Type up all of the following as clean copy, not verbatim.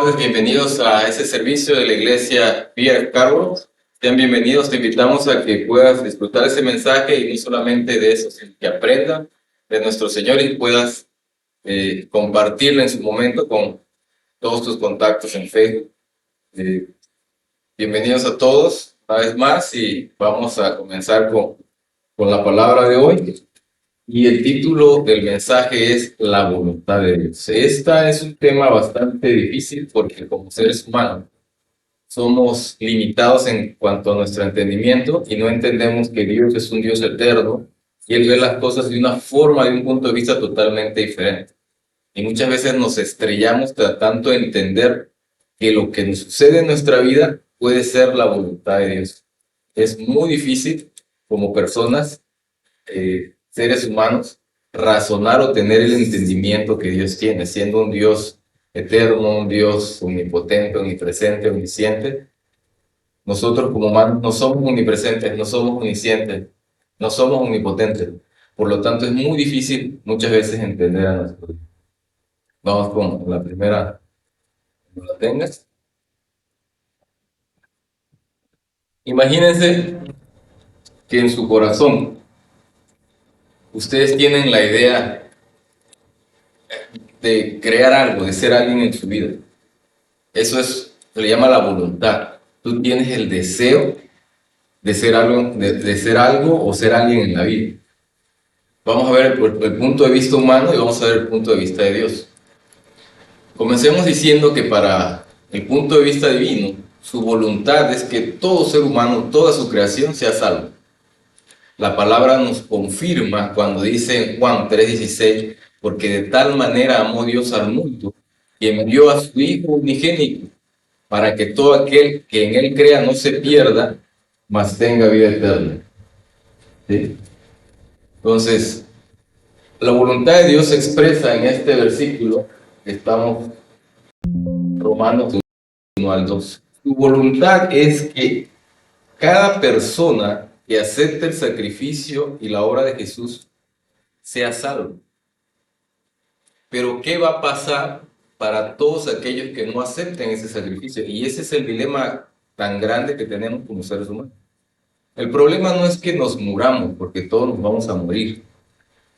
tardes, bienvenidos a ese servicio de la iglesia Vía Carbo. Sean bienvenidos, te invitamos a que puedas disfrutar ese mensaje y no solamente de eso, sino que aprendan de nuestro Señor y puedas compartirlo en su momento con todos tus contactos en Facebook. Bienvenidos a todos una vez más y vamos a comenzar con la palabra de hoy. Y el título del mensaje es La voluntad de Dios. Esta es un tema bastante difícil porque como seres humanos somos limitados en cuanto a nuestro entendimiento y no entendemos que Dios es un Dios eterno y Él ve las cosas de una forma, de un punto de vista totalmente diferente. Y muchas veces nos estrellamos tratando de entender que lo que nos sucede en nuestra vida puede ser la voluntad de Dios. Es muy difícil como personas, seres humanos, razonar o tener el entendimiento que Dios tiene, siendo un Dios eterno, un Dios omnipotente, omnipresente, omnisciente. Nosotros como humanos no somos omnipresentes, no somos omniscientes, no somos omnipotentes. Por lo tanto, es muy difícil muchas veces entender a nuestro Dios. Vamos con la primera, cuando la tengas. Imagínense que en su corazón ustedes tienen la idea de crear algo, de ser alguien en su vida. Eso se le llama la voluntad. Tú tienes el deseo de ser algo, de ser algo o ser alguien en la vida. Vamos a ver el punto de vista humano y vamos a ver el punto de vista de Dios. Comencemos diciendo que para el punto de vista divino, su voluntad es que todo ser humano, toda su creación sea salvo. La palabra nos confirma cuando dice en Juan 3:16, porque de tal manera amó Dios al mundo, que envió a su Hijo unigénito, para que todo aquel que en Él crea no se pierda, mas tenga vida eterna. ¿Sí? Entonces, la voluntad de Dios se expresa en este versículo que estamos Romanos 1 al 2. Su voluntad es que cada persona que acepte el sacrificio y la obra de Jesús sea salvo. Pero ¿qué va a pasar para todos aquellos que no acepten ese sacrificio? Y ese es el dilema tan grande que tenemos como seres humanos. El problema no es que nos muramos, porque todos nos vamos a morir.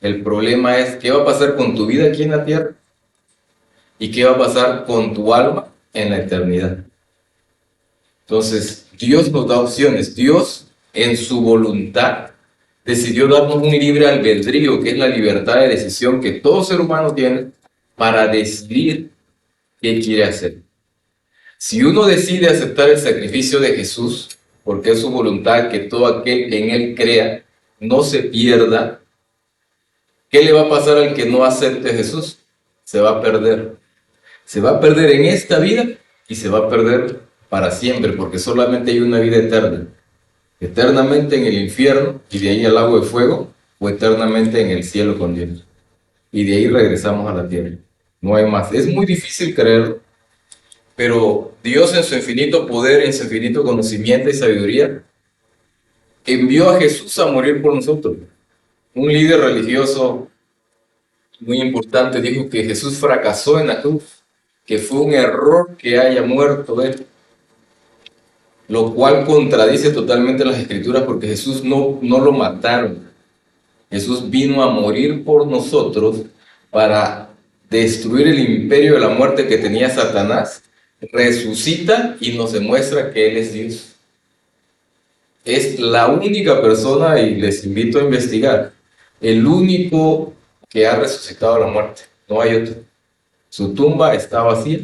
El problema es qué va a pasar con tu vida aquí en la tierra y qué va a pasar con tu alma en la eternidad. Entonces, Dios nos da opciones. Dios, en su voluntad, decidió darnos un libre albedrío, que es la libertad de decisión que todo ser humano tiene para decidir qué quiere hacer. Si uno decide aceptar el sacrificio de Jesús, porque es su voluntad que todo aquel que en Él crea no se pierda, ¿qué le va a pasar al que no acepte a Jesús? Se va a perder. Se va a perder en esta vida y se va a perder para siempre, porque solamente hay una vida eterna. Eternamente en el infierno y de ahí al lago de fuego, o eternamente en el cielo con Dios. Y de ahí regresamos a la tierra. No hay más. Es muy difícil creerlo, pero Dios en su infinito poder, en su infinito conocimiento y sabiduría, envió a Jesús a morir por nosotros. Un líder religioso muy importante dijo que Jesús fracasó en la cruz, que fue un error que haya muerto Él, lo cual contradice totalmente las Escrituras porque Jesús no lo mataron. Jesús vino a morir por nosotros para destruir el imperio de la muerte que tenía Satanás, resucita y nos demuestra que Él es Dios. Es la única persona, y les invito a investigar, el único que ha resucitado la muerte, no hay otro. Su tumba está vacía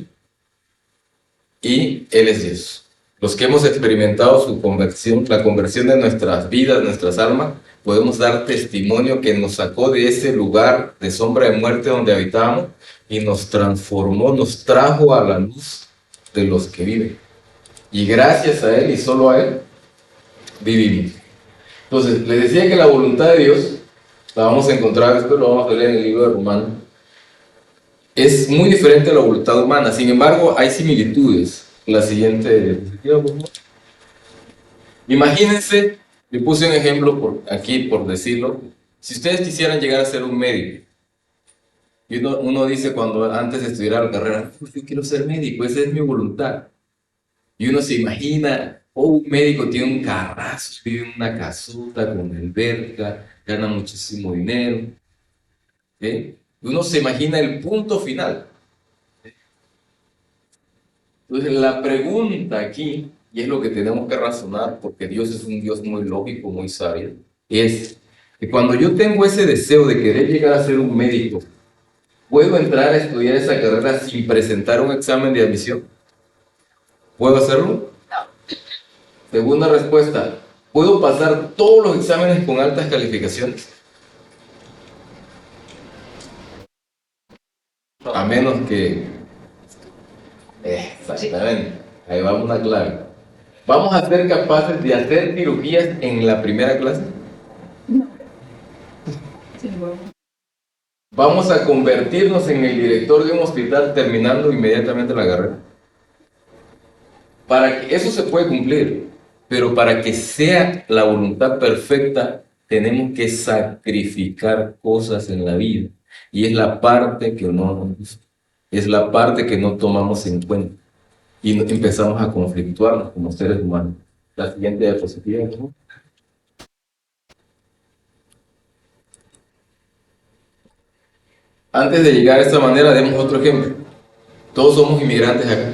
y Él es Dios. Los que hemos experimentado su conversión, la conversión de nuestras vidas, nuestras almas, podemos dar testimonio que nos sacó de ese lugar de sombra de muerte donde habitábamos y nos transformó, nos trajo a la luz de los que viven. Y gracias a Él y solo a Él vivimos. Entonces, les decía que la voluntad de Dios, la vamos a encontrar, esto lo vamos a leer en el libro de Romanos, es muy diferente a la voluntad humana. Sin embargo, hay similitudes. La siguiente diapositiva, por favor. Imagínense, le puse un ejemplo aquí por decirlo. Si ustedes quisieran llegar a ser un médico Y uno dice cuando antes de estudiar la carrera, "Uf, yo quiero ser médico, esa es mi voluntad". Y uno se imagina, oh, un médico tiene un carrazo, vive en una casota con alberca, gana muchísimo dinero. ¿Sí? Uno se imagina el punto final. Entonces, la pregunta aquí, y es lo que tenemos que razonar, porque Dios es un Dios muy lógico, muy sabio, es que cuando yo tengo ese deseo de querer llegar a ser un médico, ¿puedo entrar a estudiar esa carrera sin presentar un examen de admisión? ¿Puedo hacerlo? Segunda respuesta, ¿puedo pasar todos los exámenes con altas calificaciones? A menos que... Exactamente, ahí va una clave. ¿Vamos a ser capaces de hacer cirugías en la primera clase? ¿Vamos a convertirnos en el director de un hospital terminando inmediatamente la carrera? Para que eso se puede cumplir, pero para que sea la voluntad perfecta, tenemos que sacrificar cosas en la vida. Y es la parte que no, es la parte que no tomamos en cuenta. Y empezamos a conflictuarnos como seres humanos. La siguiente diapositiva, ¿no? Antes de llegar a esta manera, demos otro ejemplo. Todos somos inmigrantes acá.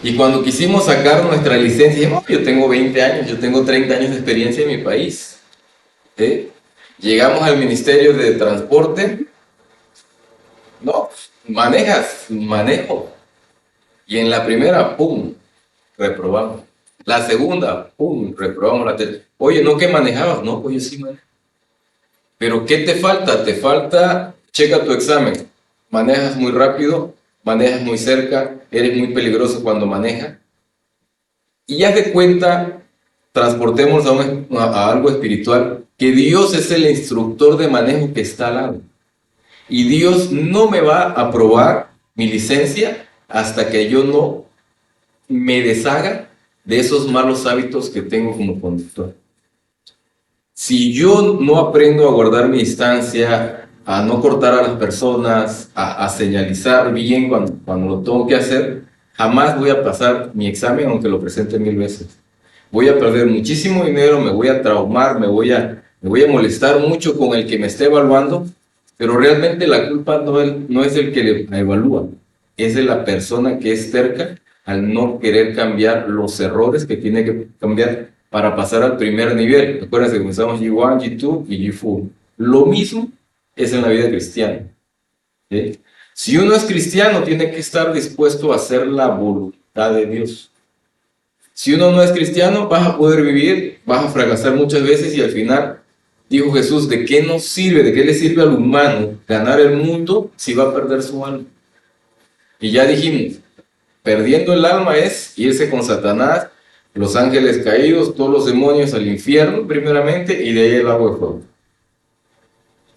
Y cuando quisimos sacar nuestra licencia, dijimos, yo tengo 20 años, yo tengo 30 años de experiencia en mi país. ¿Sí? Llegamos al Ministerio de Transporte. No, manejo. Y en la primera, ¡pum!, reprobamos. La segunda, ¡pum!, reprobamos la tercera. Oye, ¿no que manejabas? No, pues yo sí manejo. Pero ¿qué te falta? Te falta, checa tu examen. Manejas muy rápido, manejas muy cerca, eres muy peligroso cuando manejas. Y haz de cuenta, transportemos a algo espiritual, que Dios es el instructor de manejo que está al lado. Y Dios no me va a aprobar mi licencia hasta que yo no me deshaga de esos malos hábitos que tengo como conductor. Si yo no aprendo a guardar mi distancia, a no cortar a las personas, a señalizar bien cuando lo tengo que hacer, jamás voy a pasar mi examen aunque lo presente 1000 veces. Voy a perder muchísimo dinero, me voy a traumar, me voy a molestar mucho con el que me esté evaluando, pero realmente la culpa no es el que le evalúa, es de la persona que es terca al no querer cambiar los errores que tiene que cambiar para pasar al primer nivel. Recuerden que comenzamos G1, G2 y G4. Lo mismo es en la vida cristiana. ¿Sí? Si uno es cristiano, tiene que estar dispuesto a hacer la voluntad de Dios. Si uno no es cristiano, vas a poder vivir, vas a fracasar muchas veces y al final, dijo Jesús, ¿de qué nos sirve, de qué le sirve al humano ganar el mundo si va a perder su alma? Y ya dijimos, perdiendo el alma es irse con Satanás, los ángeles caídos, todos los demonios al infierno primeramente y de ahí el agua de fuego.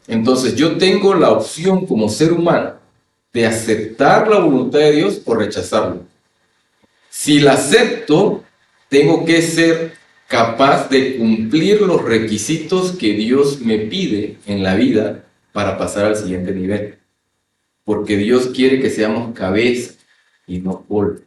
Entonces yo tengo la opción como ser humano de aceptar la voluntad de Dios o rechazarla. Si la acepto, tengo que ser capaz de cumplir los requisitos que Dios me pide en la vida para pasar al siguiente nivel. Porque Dios quiere que seamos cabeza y no cola.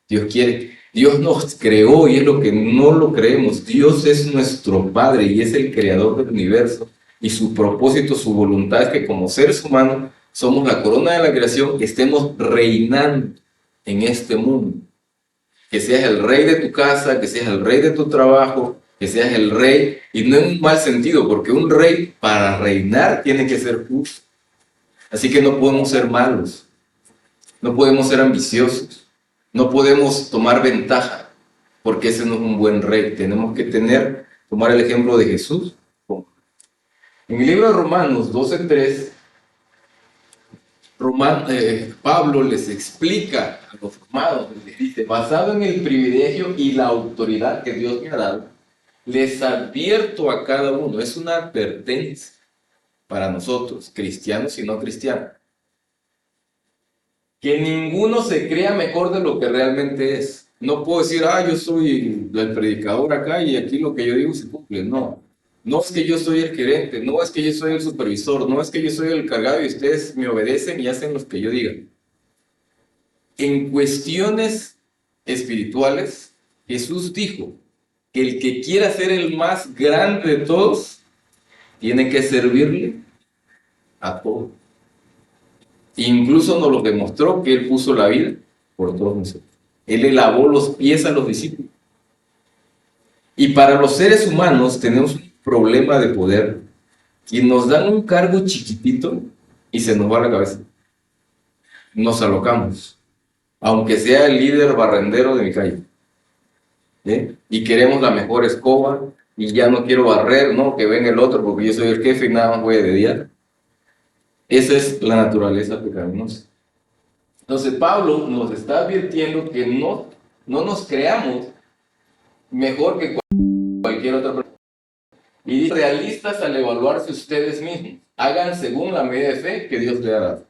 Dios nos creó y es lo que no lo creemos. Dios es nuestro Padre y es el creador del universo. Y su propósito, su voluntad es que como seres humanos somos la corona de la creación, que estemos reinando en este mundo. Que seas el rey de tu casa, que seas el rey de tu trabajo, que seas el rey, y no en un mal sentido, porque un rey para reinar tiene que ser justo. Así que no podemos ser malos, no podemos ser ambiciosos, no podemos tomar ventaja, porque ese no es un buen rey. Tenemos que tomar el ejemplo de Jesús. En el libro de Romanos 12:3, Pablo les explica a los romanos, les dice, basado en el privilegio y la autoridad que Dios me ha dado, les advierto a cada uno, es una advertencia para nosotros, cristianos y no cristianos, que ninguno se crea mejor de lo que realmente es. No puedo decir, yo soy el predicador acá y aquí lo que yo digo se cumple. No. No es que yo soy el gerente, no es que yo soy el supervisor, no es que yo soy el cargado y ustedes me obedecen y hacen lo que yo diga. En cuestiones espirituales, Jesús dijo que el que quiera ser el más grande de todos, tiene que servirle a todos. Incluso nos lo demostró que Él puso la vida por todos nosotros. Él le lavó los pies a los discípulos. Y para los seres humanos tenemos un problema de poder y nos dan un cargo chiquitito y se nos va la cabeza. Nos alocamos, aunque sea el líder barrendero de mi calle. Y queremos la mejor escoba y ya no quiero barrer, no, que venga el otro porque yo soy el jefe y nada más voy a dediar. Esa es la naturaleza pecaminosa. Entonces Pablo nos está advirtiendo que no nos creamos mejor que cualquier otra persona. Y dice, realistas al evaluarse ustedes mismos, hagan según la medida de fe que Dios le ha dado.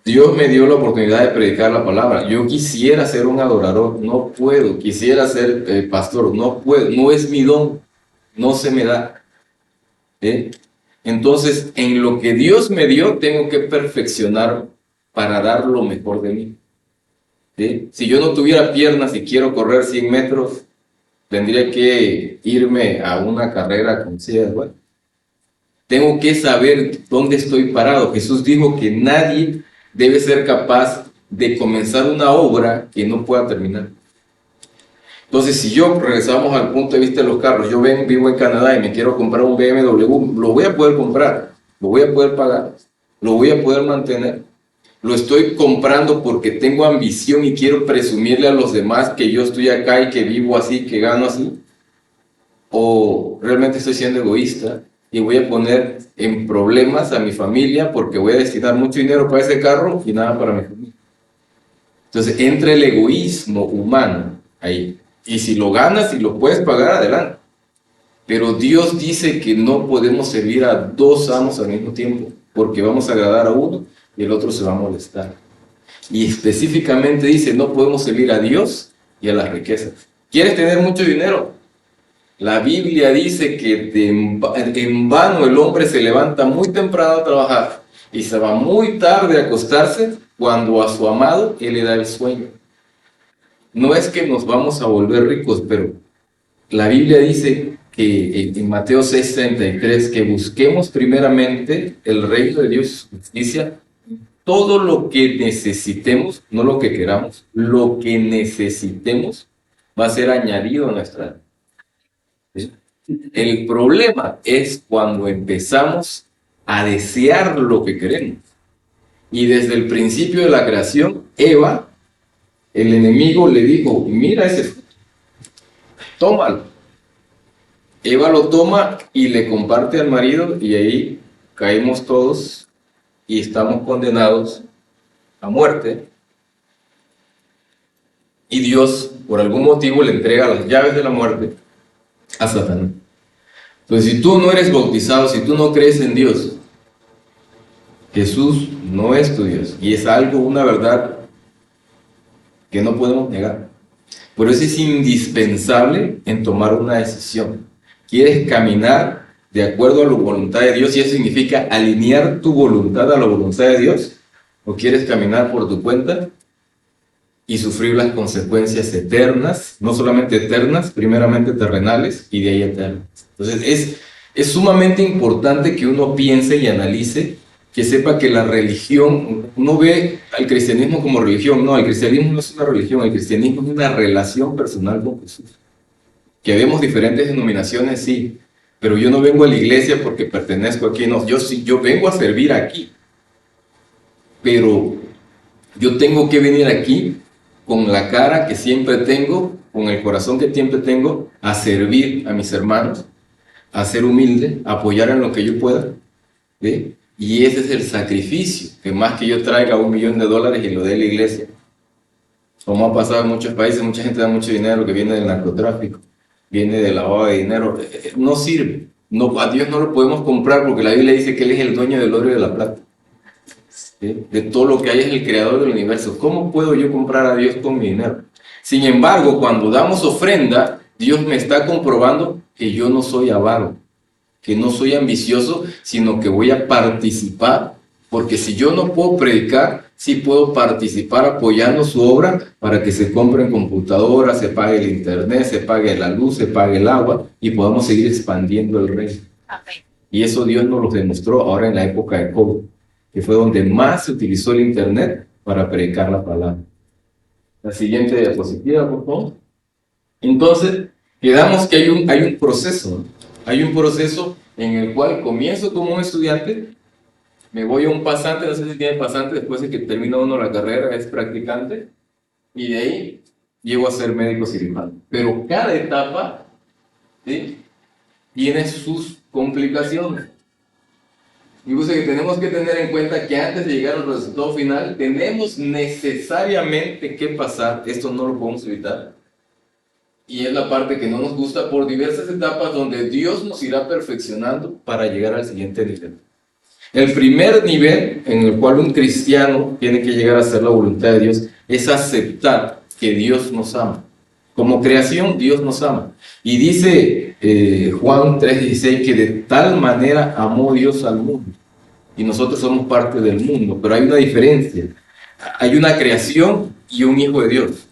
Dios me dio la oportunidad de predicar la palabra. Yo quisiera ser un adorador, no puedo. Quisiera ser pastor, no puedo. No es mi don, no se me da. Entonces, en lo que Dios me dio, tengo que perfeccionar para dar lo mejor de mí. Si yo no tuviera piernas y quiero correr 100 metros, tendría que irme a una carrera con silla de ruedas. Tengo que saber dónde estoy parado. Jesús dijo que nadie debe ser capaz de comenzar una obra que no pueda terminar. Entonces, si yo regresamos al punto de vista de los carros, yo vivo en Canadá y me quiero comprar un BMW, lo voy a poder comprar, lo voy a poder pagar, lo voy a poder mantener. Lo estoy comprando porque tengo ambición y quiero presumirle a los demás que yo estoy acá y que vivo así, que gano así. O realmente estoy siendo egoísta y voy a poner en problemas a mi familia porque voy a destinar mucho dinero para ese carro y nada para mi familia. Entonces entra el egoísmo humano ahí. Y si lo ganas y lo puedes pagar, adelante. Pero Dios dice que no podemos servir a dos amos al mismo tiempo, porque vamos a agradar a uno y el otro se va a molestar. Y específicamente dice, no podemos servir a Dios y a las riquezas. ¿Quieres tener mucho dinero? La Biblia dice que en vano el hombre se levanta muy temprano a trabajar y se va muy tarde a acostarse cuando a su amado Él le da el sueño. No es que nos vamos a volver ricos, pero la Biblia dice que en Mateo 6:33 que busquemos primeramente el reino de Dios y su justicia. Todo lo que necesitemos, no lo que queramos, lo que necesitemos va a ser añadido a nuestra vida. El problema es cuando empezamos a desear lo que queremos. Y desde el principio de la creación, Eva, el enemigo le dijo, mira ese fruto, tómalo. Eva lo toma y le comparte al marido y ahí caímos todos y estamos condenados a muerte. Y Dios, por algún motivo, le entrega las llaves de la muerte a Satanás. Entonces, si tú no eres bautizado, si tú no crees en Dios, Jesús no es tu Dios. Y es algo, una verdad que no podemos negar. Por eso es indispensable en tomar una decisión. ¿Quieres caminar de acuerdo a la voluntad de Dios? Y eso significa alinear tu voluntad a la voluntad de Dios. ¿O quieres caminar por tu cuenta y sufrir las consecuencias eternas? No solamente eternas, primeramente terrenales y de ahí eternas. Entonces es sumamente importante que uno piense y analice, que sepa que la religión, uno ve al cristianismo como religión. No, el cristianismo no es una religión, el cristianismo es una relación personal con Jesús. Que vemos diferentes denominaciones, sí, pero yo no vengo a la iglesia porque pertenezco aquí, no, yo vengo a servir aquí, pero yo tengo que venir aquí con la cara que siempre tengo, con el corazón que siempre tengo, a servir a mis hermanos, a ser humilde, a apoyar en lo que yo pueda, ¿sí? Y ese es el sacrificio, que más que yo traiga $1 millón y lo dé a la iglesia, como ha pasado en muchos países, mucha gente da mucho dinero que viene del narcotráfico, viene del lavado de dinero, no sirve. No, a Dios no lo podemos comprar porque la Biblia dice que Él es el dueño del oro y de la plata. ¿Sí? De todo lo que hay es el creador del universo. ¿Cómo puedo yo comprar a Dios con mi dinero? Sin embargo, cuando damos ofrenda, Dios me está comprobando que yo no soy avaro, que no soy ambicioso, sino que voy a participar, porque si yo no puedo predicar, sí puedo participar apoyando su obra para que se compren computadoras, se pague el internet, se pague la luz, se pague el agua y podamos seguir expandiendo el reino. Amén. Y eso Dios nos lo demostró ahora en la época de COVID, que fue donde más se utilizó el internet para predicar la palabra. La siguiente diapositiva, por favor. Entonces, quedamos que hay un proceso, ¿no? Hay un proceso en el cual comienzo como un estudiante, me voy a un pasante, no sé si tiene pasante, después de que termina uno la carrera es practicante, y de ahí llego a ser médico cirujano. Pero cada etapa, ¿sí?, tiene sus complicaciones. Y que tenemos que tener en cuenta que antes de llegar al resultado final, tenemos necesariamente que pasar, esto no lo podemos evitar, y es la parte que no nos gusta, por diversas etapas donde Dios nos irá perfeccionando para llegar al siguiente nivel. El primer nivel en el cual un cristiano tiene que llegar a hacer la voluntad de Dios es aceptar que Dios nos ama. Como creación, Dios nos ama. Y dice Juan 3:16 que de tal manera amó Dios al mundo. Y nosotros somos parte del mundo, pero hay una diferencia. Hay una creación y un hijo de Dios.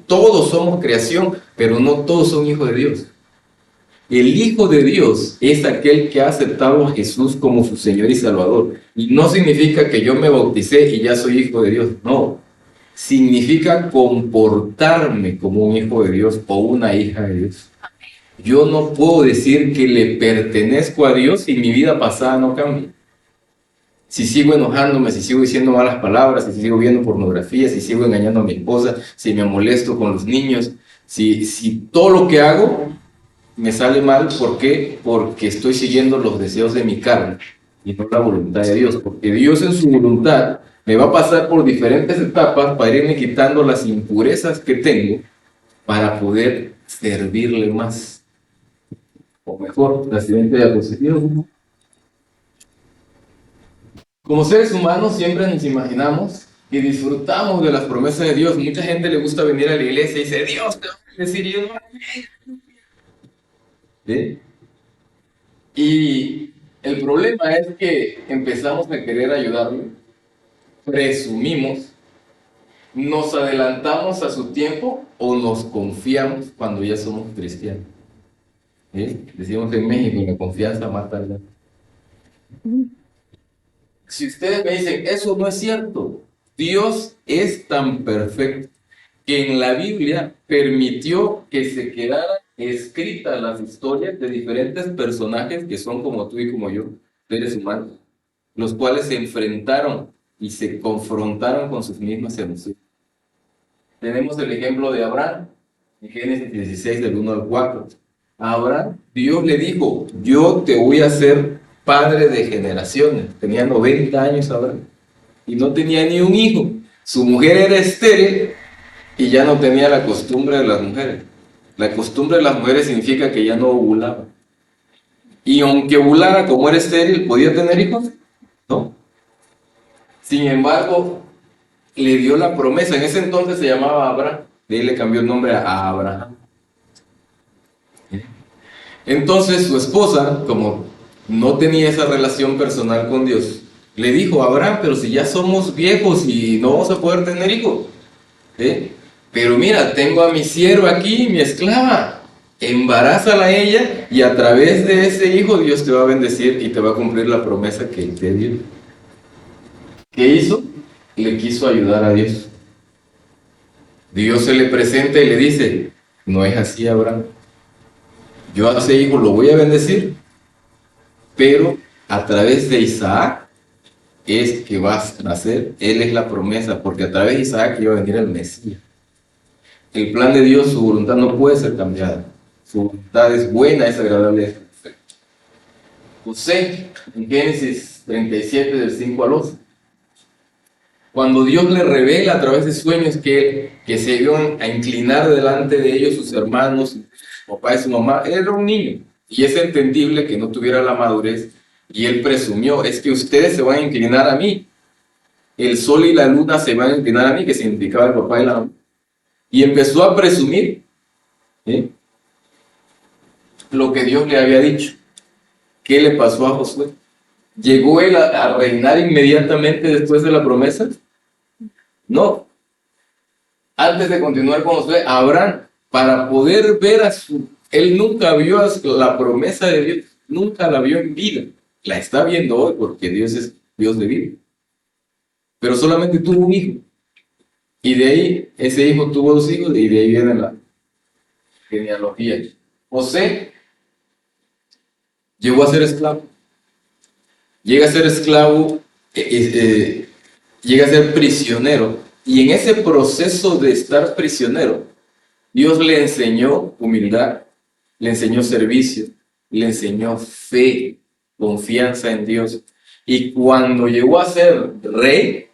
Todos somos creación, pero no todos son hijos de Dios. El Hijo de Dios es aquel que ha aceptado a Jesús como su Señor y Salvador. Y no significa que yo me bauticé y ya soy hijo de Dios. No. Significa comportarme como un hijo de Dios o una hija de Dios. Yo no puedo decir que le pertenezco a Dios y mi vida pasada no cambia. Si sigo enojándome, si sigo diciendo malas palabras, si sigo viendo pornografía, si sigo engañando a mi esposa, si me molesto con los niños, si todo lo que hago me sale mal, ¿por qué? Porque estoy siguiendo los deseos de mi carne y no la voluntad de Dios. Porque Dios en su voluntad me va a pasar por diferentes etapas para irme quitando las impurezas que tengo para poder servirle más. O mejor, la siguiente diapositiva. Como seres humanos siempre nos imaginamos y disfrutamos de las promesas de Dios. Mucha gente le gusta venir a la iglesia y dice, Dios te va a decir, yo no. ¿Sí? Y el problema es que empezamos a querer ayudarle, presumimos, nos adelantamos a su tiempo o nos confiamos cuando ya somos cristianos. ¿Sí? Decimos en México, la confianza mata al gato. Si ustedes me dicen, eso no es cierto, Dios es tan perfecto que en la Biblia permitió que se quedaran escritas las historias de diferentes personajes que son como tú y como yo, seres humanos, los cuales se enfrentaron y se confrontaron con sus mismas emociones. Tenemos el ejemplo de Abraham, en Génesis 16, del 1 al 4. A Abraham, Dios le dijo, yo te voy a hacer padre de generaciones. Tenía 90 años Abraham y no tenía ni un hijo. Su mujer era estéril y ya no tenía la costumbre de las mujeres. La costumbre de las mujeres significa que ya no ovulaba. Y aunque ovulara, como era estéril, ¿podía tener hijos? No. Sin embargo, le dio la promesa. En ese entonces se llamaba Abraham. De ahí le cambió el nombre a Abraham. Entonces su esposa, como no tenía esa relación personal con Dios, le dijo, Abraham, pero si ya somos viejos y no vamos a poder tener hijos. ¿Sí? Pero mira, tengo a mi sierva aquí, mi esclava, embarázala a ella y a través de ese hijo Dios te va a bendecir y te va a cumplir la promesa que él te dio. ¿Qué hizo? Le quiso ayudar a Dios. Dios se le presenta y le dice, no es así, Abraham. Yo a ese hijo lo voy a bendecir, pero a través de Isaac es que va a nacer, él es la promesa, porque a través de Isaac iba a venir el Mesías. El plan de Dios, su voluntad no puede ser cambiada. Su voluntad es buena, es agradable, es perfecta. José, en Génesis 37, del 5 al 11. Cuando Dios le revela a través de sueños que se iban a inclinar delante de ellos sus hermanos, su papá y su mamá, él era un niño. Y es entendible que no tuviera la madurez. Y él presumió, es que ustedes se van a inclinar a mí. El sol y la luna se van a inclinar a mí, que significaba el papá y la mamá. Y empezó a presumir, ¿sí? lo que Dios le había dicho. ¿Qué le pasó a Josué? ¿Llegó él a reinar inmediatamente después de la promesa? No. Antes de continuar con Josué, Abraham, para poder ver él nunca vio la promesa de Dios, nunca la vio en vida. La está viendo hoy porque Dios es Dios de vida. Pero solamente tuvo un hijo. Y de ahí, ese hijo tuvo 2 hijos y de ahí viene la genealogía. José llegó a ser esclavo. Llega a ser esclavo, llega a ser prisionero. Y en ese proceso de estar prisionero, Dios le enseñó humildad, le enseñó servicio, le enseñó fe, confianza en Dios. Y cuando llegó a ser rey,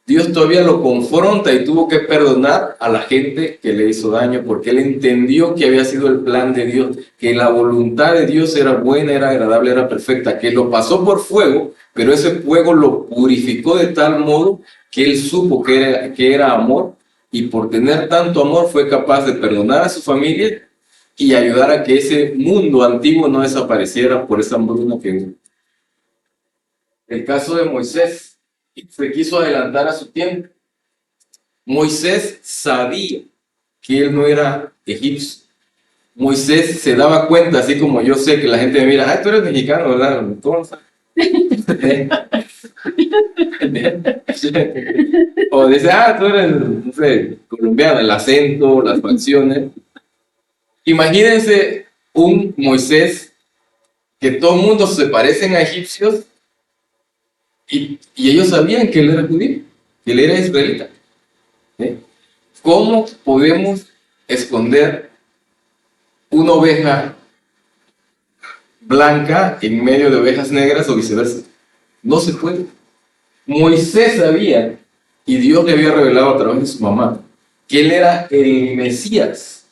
Dios todavía lo confronta y tuvo que perdonar a la gente que le hizo daño, porque él entendió que había sido el plan de Dios, que la voluntad de Dios era buena, era agradable, era perfecta, que lo pasó por fuego, pero ese fuego lo purificó de tal modo que él supo que era amor, y por tener tanto amor fue capaz de perdonar a su familia y ayudar a que ese mundo antiguo no desapareciera por esa hambruna que hubo. El caso de Moisés. Se quiso adelantar a su tiempo. Moisés sabía que él no era egipcio. Moisés se daba cuenta, así como yo sé que la gente me mira, ay, tú eres mexicano, ¿verdad? ¿Cómo sabes? O dice, tú eres, no sé, colombiano, el acento, las facciones. Imagínense un Moisés que todo el mundo se parecen a egipcios. Y ellos sabían que él era judío, que él era israelita. ¿Cómo podemos esconder una oveja blanca en medio de ovejas negras o viceversa? No se puede. Moisés sabía, y Dios le había revelado a través de su mamá, que él era el Mesías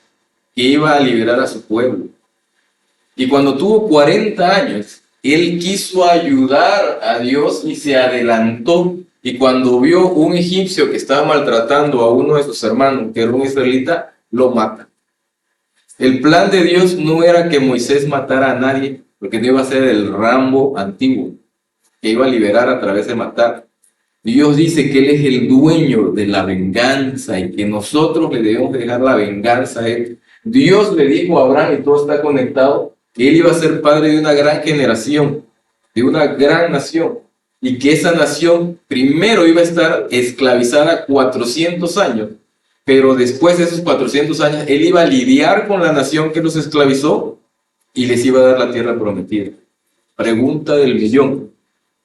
que iba a liberar a su pueblo. Y cuando tuvo 40 años, él quiso ayudar a Dios y se adelantó. Y cuando vio un egipcio que estaba maltratando a uno de sus hermanos, que era un israelita, lo mata. El plan de Dios no era que Moisés matara a nadie, porque no iba a ser el Rambo antiguo, que iba a liberar a través de matar. Dios dice que Él es el dueño de la venganza y que nosotros le debemos dejar la venganza a Él. Dios le dijo a Abraham, y todo está conectado, que él iba a ser padre de una gran generación, de una gran nación, y que esa nación primero iba a estar esclavizada 400 años, pero después de esos 400 años, él iba a lidiar con la nación que los esclavizó y les iba a dar la tierra prometida. Pregunta del millón.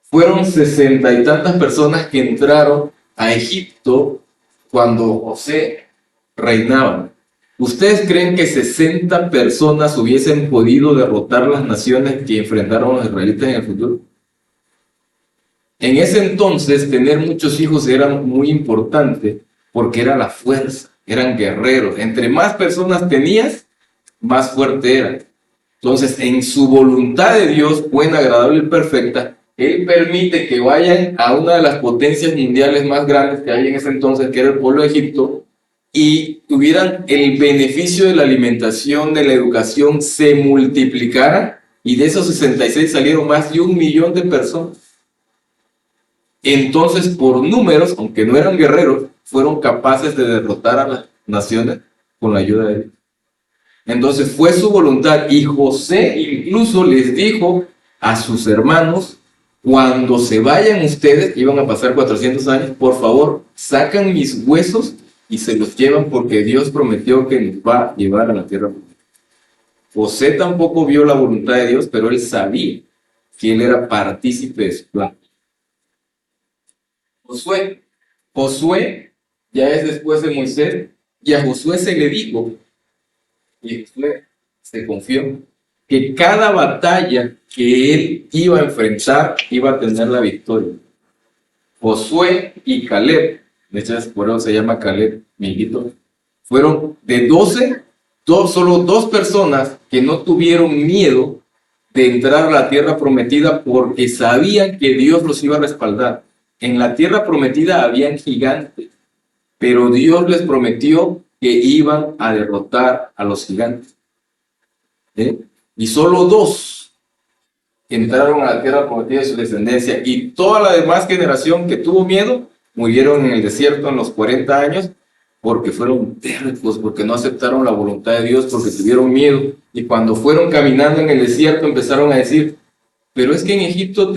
Fueron 60 y tantas personas que entraron a Egipto cuando José reinaba. ¿Ustedes creen que 60 personas hubiesen podido derrotar las naciones que enfrentaron los israelitas en el futuro? En ese entonces, tener muchos hijos era muy importante porque era la fuerza, eran guerreros. Entre más personas tenías, más fuerte eran. Entonces, en su voluntad de Dios, buena, agradable y perfecta, Él permite que vayan a una de las potencias mundiales más grandes que hay en ese entonces, que era el pueblo de Egipto, y tuvieran el beneficio de la alimentación, de la educación, se multiplicara, y de esos 66 salieron más de 1 millón de personas. Entonces, por números, aunque no eran guerreros, fueron capaces de derrotar a las naciones con la ayuda de Dios. Entonces fue su voluntad, y José incluso les dijo a sus hermanos, cuando se vayan ustedes, iban a pasar 400 años, por favor, sacan mis huesos y se los llevan porque Dios prometió que nos va a llevar a la tierra. José tampoco vio la voluntad de Dios, pero él sabía que él era partícipe de su plan. Josué ya es después de Moisés, y a Josué se le dijo, y Josué se confió, que cada batalla que él iba a enfrentar iba a tener la victoria. Josué y Caleb, de hecho por eso se llama Caleb, mi hijito, fueron de 12, solo 2 personas que no tuvieron miedo de entrar a la tierra prometida porque sabían que Dios los iba a respaldar. En la tierra prometida habían gigantes, pero Dios les prometió que iban a derrotar a los gigantes. y solo 2 entraron a la tierra prometida de su descendencia, y toda la demás generación que tuvo miedo murieron en el desierto en los 40 años, porque fueron tercos, porque no aceptaron la voluntad de Dios, porque tuvieron miedo. Y cuando fueron caminando en el desierto empezaron a decir, pero es que en Egipto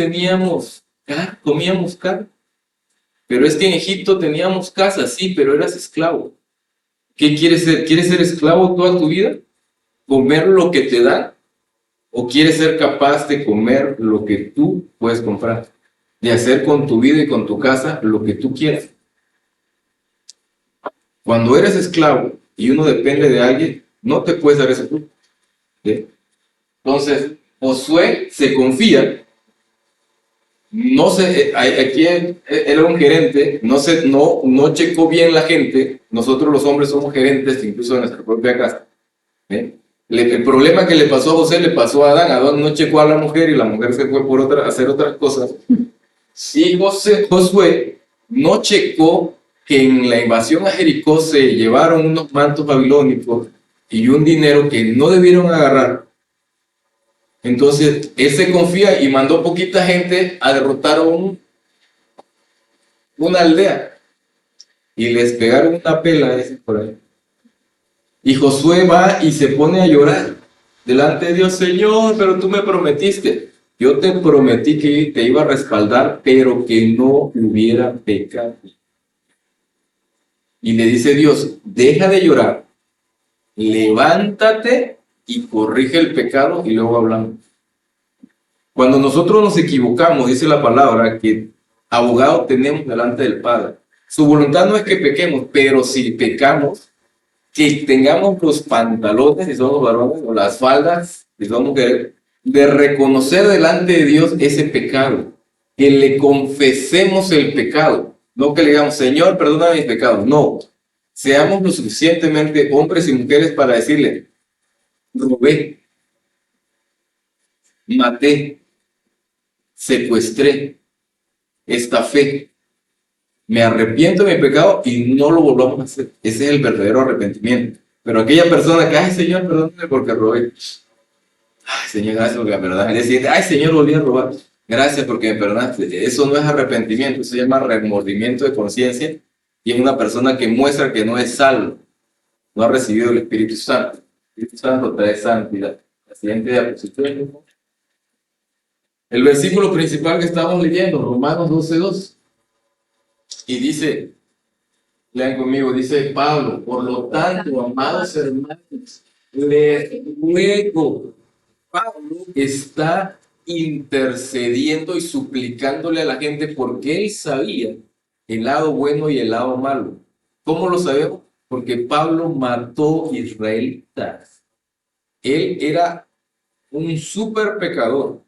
comíamos carne, pero es que en Egipto teníamos casa, sí, pero eras esclavo. ¿Qué quieres ser? ¿Quieres ser esclavo toda tu vida? ¿Comer lo que te dan? ¿O quieres ser capaz de comer lo que tú puedes comprar? De hacer con tu vida y con tu casa lo que tú quieras. Cuando eres esclavo y uno depende de alguien, no te puedes dar eso tú. ¿Sí? Entonces, Josué se confía, no sé, aquí era un gerente, no checó bien la gente, nosotros los hombres somos gerentes incluso de nuestra propia casa. ¿Sí? El problema que le pasó a José le pasó a Adán no checó a la mujer y la mujer se fue a hacer otras cosas. Y Josué no checó que en la invasión a Jericó se llevaron unos mantos babilónicos y un dinero que no debieron agarrar. Entonces él se confía y mandó poquita gente a derrotar una aldea y les pegaron una pela por ahí. Y Josué va y se pone a llorar delante de Dios. Señor, pero tú me prometiste. Yo te prometí que te iba a respaldar, pero que no hubiera pecado. Y le dice Dios, deja de llorar, levántate y corrige el pecado y luego hablamos. Cuando nosotros nos equivocamos, dice la palabra, que abogado tenemos delante del Padre. Su voluntad no es que pequemos, pero si pecamos, que tengamos los pantalones, si somos varones, o las faldas, si somos mujeres, de reconocer delante de Dios ese pecado, que le confesemos el pecado, no que le digamos, Señor, perdona mis pecados, no, seamos lo suficientemente hombres y mujeres para decirle, robé, maté, secuestré, estafé, me arrepiento de mi pecado y no lo volvamos a hacer. Ese es el verdadero arrepentimiento. Pero aquella persona que, ay Señor, perdóname porque robé. Ay Señor, gracias porque me perdonaste. El día siguiente, ay Señor, volví a robar. Gracias porque me perdonaste. Eso no es arrepentimiento, eso se llama remordimiento de conciencia. Y es una persona que muestra que no es salvo, no ha recibido el Espíritu Santo. El Espíritu Santo trae santidad. La siguiente diapositiva. El versículo principal que estamos leyendo, Romanos 12:2. Y dice, lean conmigo, dice Pablo, por lo tanto, amados hermanos, les ruego, Pablo está intercediendo y suplicándole a la gente porque él sabía el lado bueno y el lado malo. ¿Cómo lo sabemos? Porque Pablo mató israelitas. Él era un súper pecador,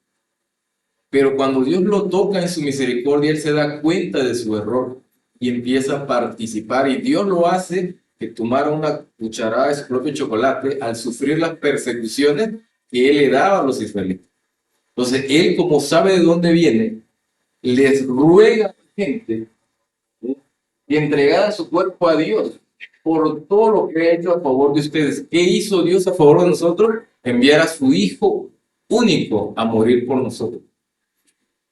pero cuando Dios lo toca en su misericordia, él se da cuenta de su error y empieza a participar. Y Dios lo hace que tomara una cucharada de su propio chocolate al sufrir las persecuciones que él le daba a los israelitas. Entonces, él, como sabe de dónde viene, les ruega a la gente, ¿sí?, y entregaran su cuerpo a Dios por todo lo que ha hecho a favor de ustedes. ¿Qué hizo Dios a favor de nosotros? Enviar a su Hijo único a morir por nosotros.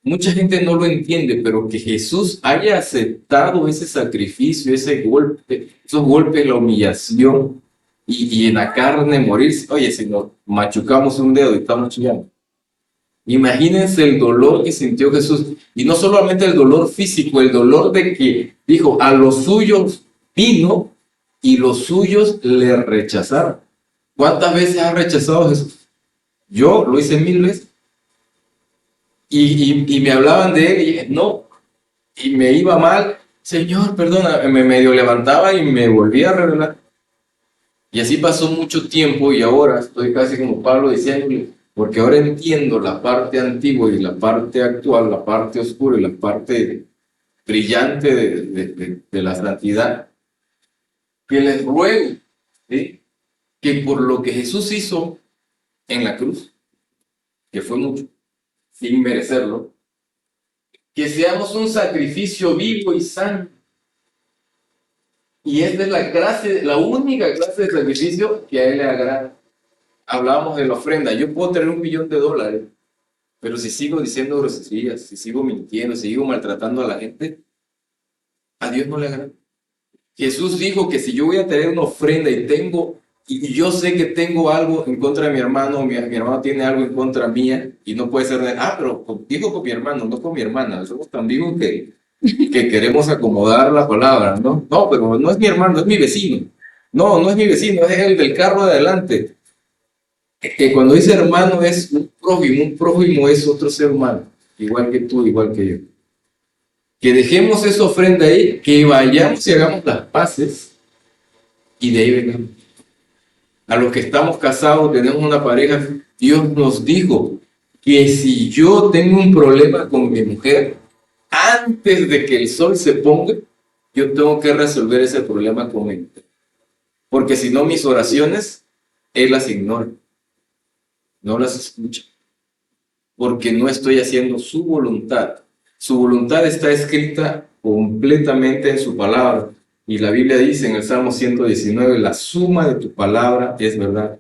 Mucha gente no lo entiende, pero que Jesús haya aceptado ese sacrificio, ese golpe, esos golpes, la humillación y en la carne morir. Oye, si nos machucamos un dedo y estamos chillando. Imagínense el dolor que sintió Jesús. Y no solamente el dolor físico, el dolor de que dijo, a los suyos vino y los suyos le rechazaron. ¿Cuántas veces ha rechazado Jesús? Yo lo hice 1000 veces. Y me hablaban de él y dije, no, y me iba mal, Señor, perdona, me medio levantaba y me volvía a revelar. Y así pasó mucho tiempo y ahora estoy casi como Pablo diciéndole, porque ahora entiendo la parte antigua y la parte actual, la parte oscura y la parte brillante de la santidad, que les ruego, ¿sí?, que por lo que Jesús hizo en la cruz, que fue mucho, sin merecerlo, que seamos un sacrificio vivo y santo. Y esta es la única clase de sacrificio que a Él le agrada. Hablábamos de la ofrenda. Yo puedo tener $1 millón, pero si sigo diciendo groserías, si sigo mintiendo, si sigo maltratando a la gente, a Dios no le agrada. Jesús dijo que si yo voy a tener una ofrenda y yo sé que tengo algo en contra de mi hermano, o mi hermano tiene algo en contra mía, y no puede ser pero dijo con mi hermano, no con mi hermana, somos tan vivos que queremos acomodar la palabra, ¿no? No, pero no es mi hermano, es mi vecino. No, no es mi vecino, es el del carro de adelante. Que cuando dice hermano es un prójimo es otro ser humano, igual que tú, igual que yo. Que dejemos esa ofrenda ahí, que vayamos y hagamos las paces y de ahí vengamos. A los que estamos casados, tenemos una pareja, Dios nos dijo que si yo tengo un problema con mi mujer, antes de que el sol se ponga, yo tengo que resolver ese problema con él. Porque si no, mis oraciones, él las ignora, no las escucha, porque no estoy haciendo su voluntad. Su voluntad está escrita completamente en su palabra. Y la Biblia dice en el Salmo 119, la suma de tu palabra es verdad.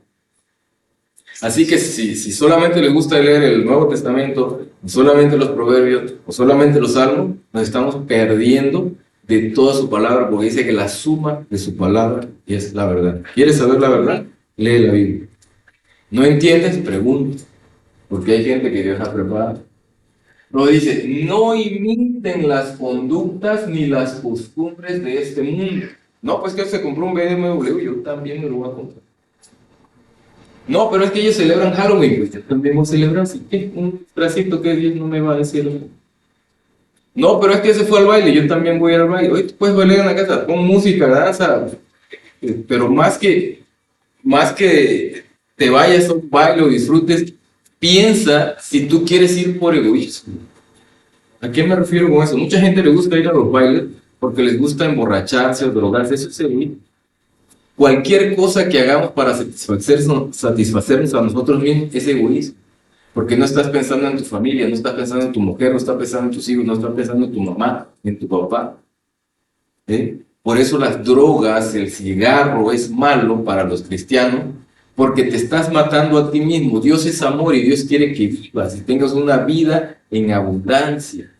Así que si solamente les gusta leer el Nuevo Testamento, solamente los Proverbios o solamente los Salmos, nos estamos perdiendo de toda su palabra, porque dice que la suma de su palabra es la verdad. ¿Quieres saber la verdad? Lee la Biblia. ¿No entiendes? Pregunta, porque hay gente que Dios ha preparado. Lo dice, no imiten las conductas ni las costumbres de este mundo. No, pues que se compró un BMW, yo también me lo voy a comprar. No, pero es que ellos celebran Halloween, pues yo también voy a celebrar, así que un bracito que Dios no me va a decir. No, pero es que se fue al baile, yo también voy al baile. Hoy tú puedes bailar en la casa, pon música, danza, pero más que te vayas a un baile o disfrutes, piensa si tú quieres ir por egoísmo. ¿A qué me refiero con eso? Mucha gente le gusta ir a los bailes porque les gusta emborracharse o drogarse, eso es egoísmo. Cualquier cosa que hagamos para satisfacernos a nosotros mismos es egoísmo. Porque no estás pensando en tu familia, no estás pensando en tu mujer, no estás pensando en tus hijos, no estás pensando en tu mamá, en tu papá. ¿Eh? Por eso las drogas, el cigarro es malo para los cristianos, porque te estás matando a ti mismo. Dios es amor y Dios quiere que vivas y tengas una vida en abundancia.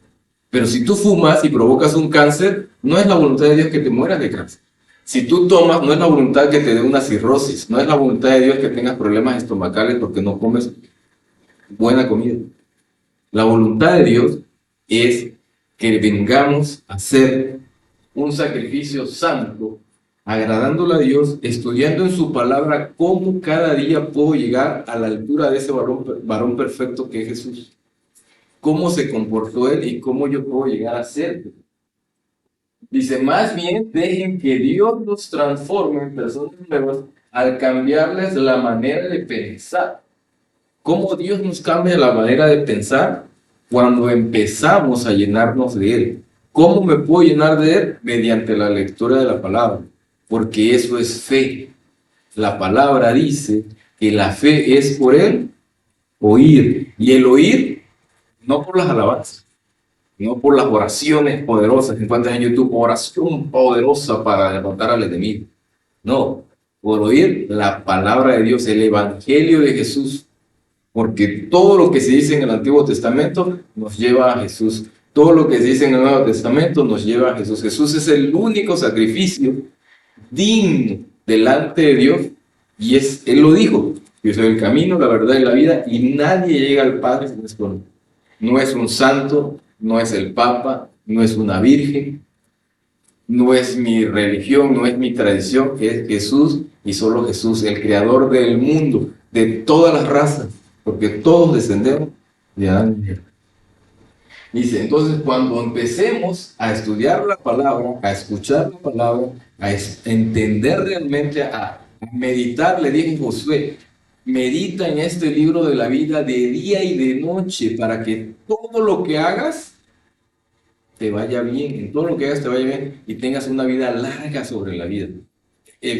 Pero si tú fumas y provocas un cáncer, no es la voluntad de Dios que te mueras de cáncer. Si tú tomas, no es la voluntad que te dé una cirrosis, no es la voluntad de Dios que tengas problemas estomacales porque no comes buena comida. La voluntad de Dios es que vengamos a hacer un sacrificio santo, agradándole a Dios, estudiando en su palabra cómo cada día puedo llegar a la altura de ese varón perfecto que es Jesús. Cómo se comportó él y cómo yo puedo llegar a ser. Dice, más bien dejen que Dios los transforme en personas nuevas al cambiarles la manera de pensar. ¿Cómo Dios nos cambia la manera de pensar? Cuando empezamos a llenarnos de Él. ¿Cómo me puedo llenar de Él? Mediante la lectura de la palabra, porque eso es fe. La palabra dice que la fe es por Él oír, y el oír no por las alabanzas, no por las oraciones poderosas. Encuentras en YouTube oración poderosa para derrotar al enemigo. No, por oír la palabra de Dios, el evangelio de Jesús. Porque todo lo que se dice en el Antiguo Testamento nos lleva a Jesús. Todo lo que se dice en el Nuevo Testamento nos lleva a Jesús. Jesús es el único sacrificio digno delante de Dios. Y Él lo dijo. Yo soy el camino, la verdad y la vida. Y nadie llega al Padre sin es por mí. No es un santo, no es el Papa, no es una virgen, no es mi religión, no es mi tradición. Es Jesús y solo Jesús, el creador del mundo, de todas las razas. Porque todos descendemos de Adán y Eva. Dice, entonces cuando empecemos a estudiar la palabra, a escuchar la palabra, a entender realmente, a meditar, le dije a Josué, medita en este libro de la vida de día y de noche para que todo lo que hagas te vaya bien, en todo lo que hagas te vaya bien y tengas una vida larga sobre la vida,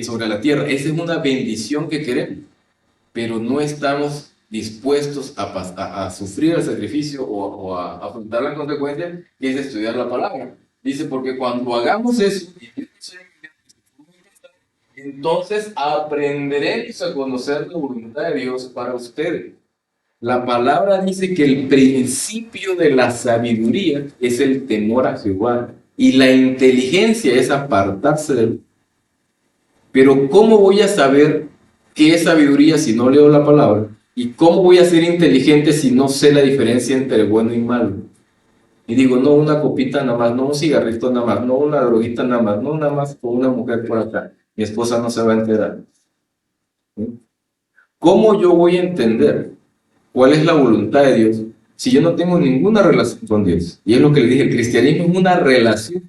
sobre la tierra. Esa es una bendición que queremos, pero no estamos dispuestos a sufrir el sacrificio o a afrontar las consecuencias, que es estudiar la palabra. Dice, porque cuando hagamos eso, Entonces aprenderemos a conocer la voluntad de Dios para ustedes. La palabra dice que el principio de la sabiduría es el temor a Jehová y la inteligencia es apartarse de él. Pero ¿cómo voy a saber qué es sabiduría si no leo la palabra? ¿Y cómo voy a ser inteligente si no sé la diferencia entre bueno y malo? Y digo, no una copita nada más, no un cigarrito nada más, no una droguita nada más, no nada más con una mujer por acá. Mi esposa no se va a enterar. ¿Sí? ¿Cómo yo voy a entender cuál es la voluntad de Dios si yo no tengo ninguna relación con Dios? Y es lo que le dije, el cristianismo es una relación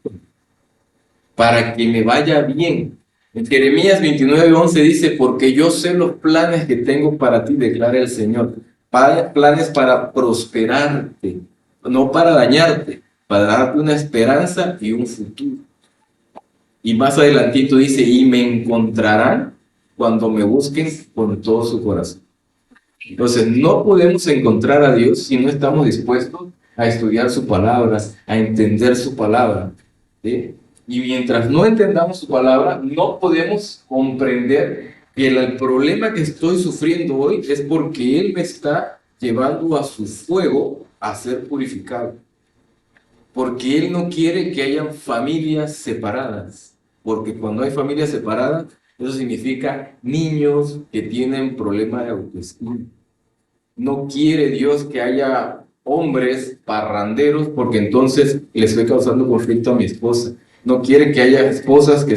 para que me vaya bien. En Jeremías 29:11 dice, porque yo sé los planes que tengo para ti, declara el Señor. Planes para prosperarte, no para dañarte, para darte una esperanza y un futuro. Y más adelantito dice, y me encontrarán cuando me busquen con todo su corazón. Entonces, no podemos encontrar a Dios si no estamos dispuestos a estudiar su palabra, a entender su palabra, ¿sí? Y mientras no entendamos su palabra, no podemos comprender que el problema que estoy sufriendo hoy es porque Él me está llevando a su fuego a ser purificado. Porque Él no quiere que hayan familias separadas. Porque cuando hay familias separadas, eso significa niños que tienen problemas de autoestima. No quiere Dios que haya hombres parranderos porque entonces le estoy causando conflicto a mi esposa. No quiere que haya esposas que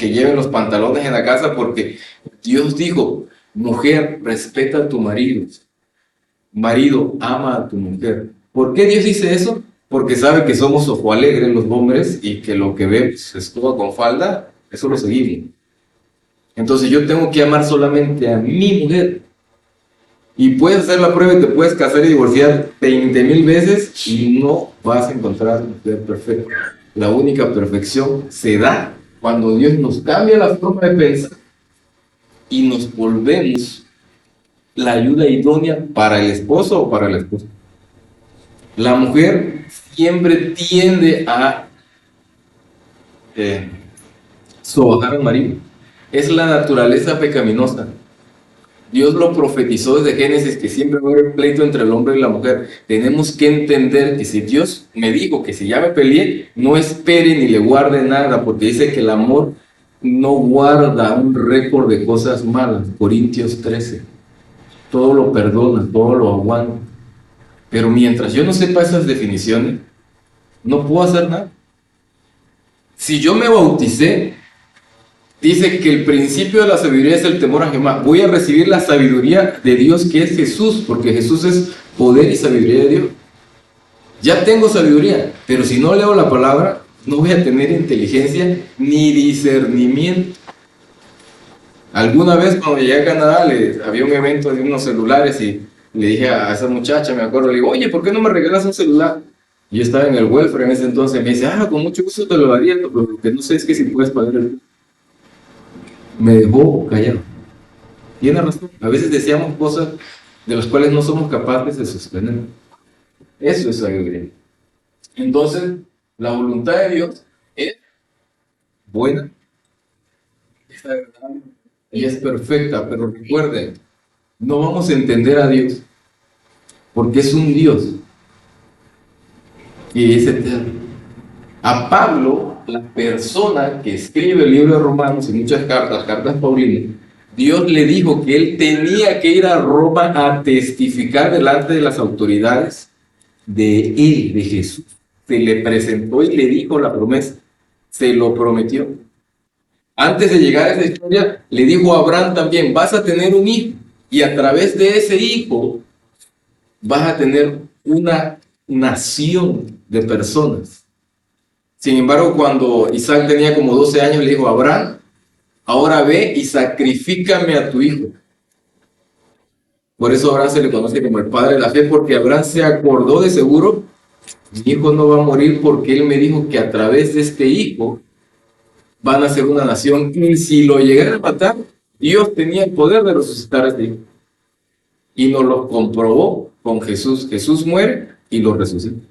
lleven los pantalones en la casa porque Dios dijo, mujer, respeta a tu marido. Marido, ama a tu mujer. ¿Por qué Dios dice eso? Porque sabe que somos ojo alegre los hombres y que lo que vemos es todo con falda, eso lo seguimos. Entonces yo tengo que amar solamente a mi mujer. Y puedes hacer la prueba y te puedes casar y divorciar 20,000 veces y no vas a encontrar una mujer perfecta. La única perfección se da cuando Dios nos cambia la forma de pensar y nos volvemos la ayuda idónea para el esposo o para la esposa. La mujer siempre tiende a sobajar al marido. Es la naturaleza pecaminosa. Dios lo profetizó desde Génesis que siempre va a haber pleito entre el hombre y la mujer. Tenemos que entender que si Dios me dijo que si ya me peleé, no espere ni le guarde nada, porque dice que el amor no guarda un récord de cosas malas. Corintios 13. Todo lo perdona, todo lo aguanta. Pero mientras yo no sepa esas definiciones, no puedo hacer nada. Si yo me bauticé, dice que el principio de la sabiduría es el temor a Jehová. Voy a recibir la sabiduría de Dios que es Jesús, porque Jesús es poder y sabiduría de Dios. Ya tengo sabiduría, pero si no leo la palabra, no voy a tener inteligencia ni discernimiento. Alguna vez cuando llegué a Canadá, había un evento de unos celulares y le dije a esa muchacha, me acuerdo, le digo, oye, ¿por qué no me regalas un celular? Y yo estaba en el welfare en ese entonces, me dice, con mucho gusto te lo daría, pero lo que no sé es que si puedes pagar el... Me dejó callado. Tiene razón. A veces deseamos cosas de las cuales no somos capaces de sostener. Eso es sabiduría. Entonces, la voluntad de Dios es buena, es agradable y es perfecta. Pero recuerden, no vamos a entender a Dios porque es un Dios y es eterno. A Pablo, la persona que escribe el libro de Romanos y muchas cartas paulinas, Dios le dijo que él tenía que ir a Roma a testificar delante de las autoridades de él, de Jesús. Se le presentó y le dijo la promesa, se lo prometió. Antes de llegar a esa historia, le dijo a Abraham también, vas a tener un hijo y a través de ese hijo vas a tener una nación de personas. Sin embargo, cuando Isaac tenía como 12 años, le dijo a Abraham, ahora ve y sacrifícame a tu hijo. Por eso a Abraham se le conoce como el padre de la fe, porque Abraham se acordó de seguro, mi hijo no va a morir porque él me dijo que a través de este hijo van a ser una nación. Y si lo llegaran a matar, Dios tenía el poder de resucitar a este hijo. Y nos lo comprobó con Jesús. Jesús muere y lo resucita.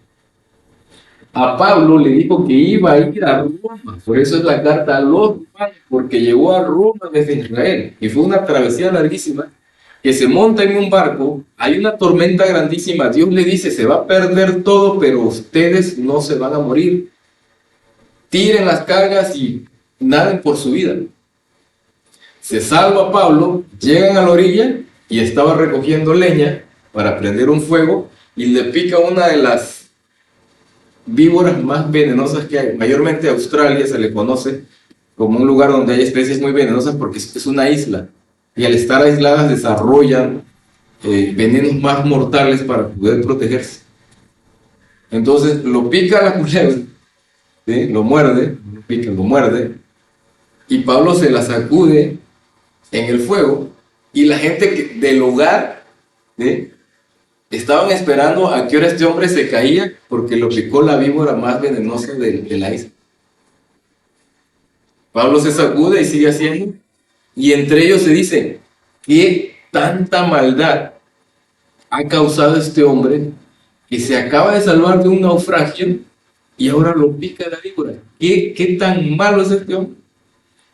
A Pablo le dijo que iba a ir a Roma, por eso es la carta a los romanos, porque llegó a Roma desde Israel y fue una travesía larguísima, que se monta en un barco, hay una tormenta grandísima, Dios le dice, se va a perder todo, pero ustedes no se van a morir, tiren las cargas y naden por su vida. Se salva Pablo, llegan a la orilla y estaba recogiendo leña para prender un fuego y le pica una de las víboras más venenosas que hay. Mayormente Australia se le conoce como un lugar donde hay especies muy venenosas porque es una isla y al estar aisladas desarrollan venenos más mortales para poder protegerse. Entonces lo pica la culebra, ¿sí? Lo muerde, lo pica, lo muerde y Pablo se la sacude en el fuego y la gente del lugar, ¿sí?, estaban esperando a qué hora este hombre se caía porque lo picó la víbora más venenosa de la isla. Pablo se sacude y sigue haciendo, y entre ellos se dice, ¿qué tanta maldad ha causado este hombre que se acaba de salvar de un naufragio y ahora lo pica la víbora? ¿Qué tan malo es este hombre?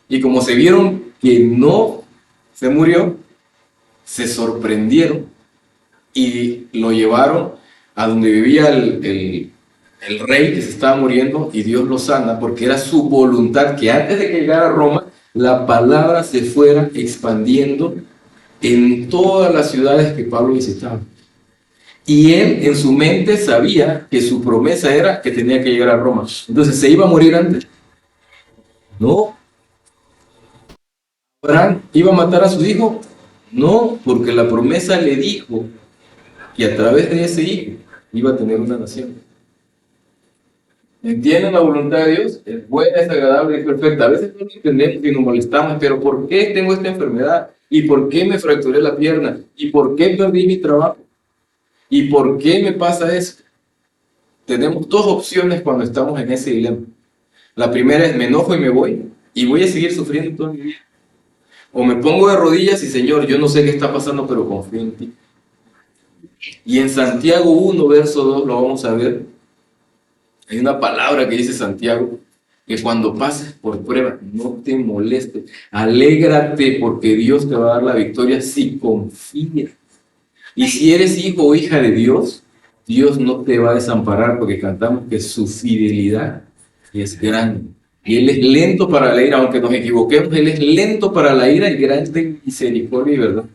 Y como se vieron que no se murió, se sorprendieron y lo llevaron a donde vivía el rey que se estaba muriendo y Dios lo sana porque era su voluntad que antes de que llegara a Roma la palabra se fuera expandiendo en todas las ciudades que Pablo visitaba. Y él en su mente sabía que su promesa era que tenía que llegar a Roma. Entonces, ¿se iba a morir antes? No. ¿Abraham iba a matar a su hijo? No, porque la promesa le dijo que a través de ese hijo iba a tener una nación. ¿Entienden la voluntad de Dios? Es buena, es agradable, es perfecta. A veces no lo entendemos y nos molestamos, pero ¿por qué tengo esta enfermedad? ¿Y por qué me fracturé la pierna? ¿Y por qué perdí mi trabajo? ¿Y por qué me pasa eso? Tenemos dos opciones cuando estamos en ese dilema. La primera es me enojo y voy a seguir sufriendo toda mi vida. O me pongo de rodillas y Señor, yo no sé qué está pasando, pero confío en ti. Y en Santiago 1, verso 2, lo vamos a ver. Hay una palabra que dice Santiago, que cuando pases por prueba, no te molestes. Alégrate porque Dios te va a dar la victoria si confías. Y si eres hijo o hija de Dios, Dios no te va a desamparar porque cantamos que su fidelidad es grande. Y Él es lento para la ira, aunque nos equivoquemos, Él es lento para la ira y grande en misericordia y verdad.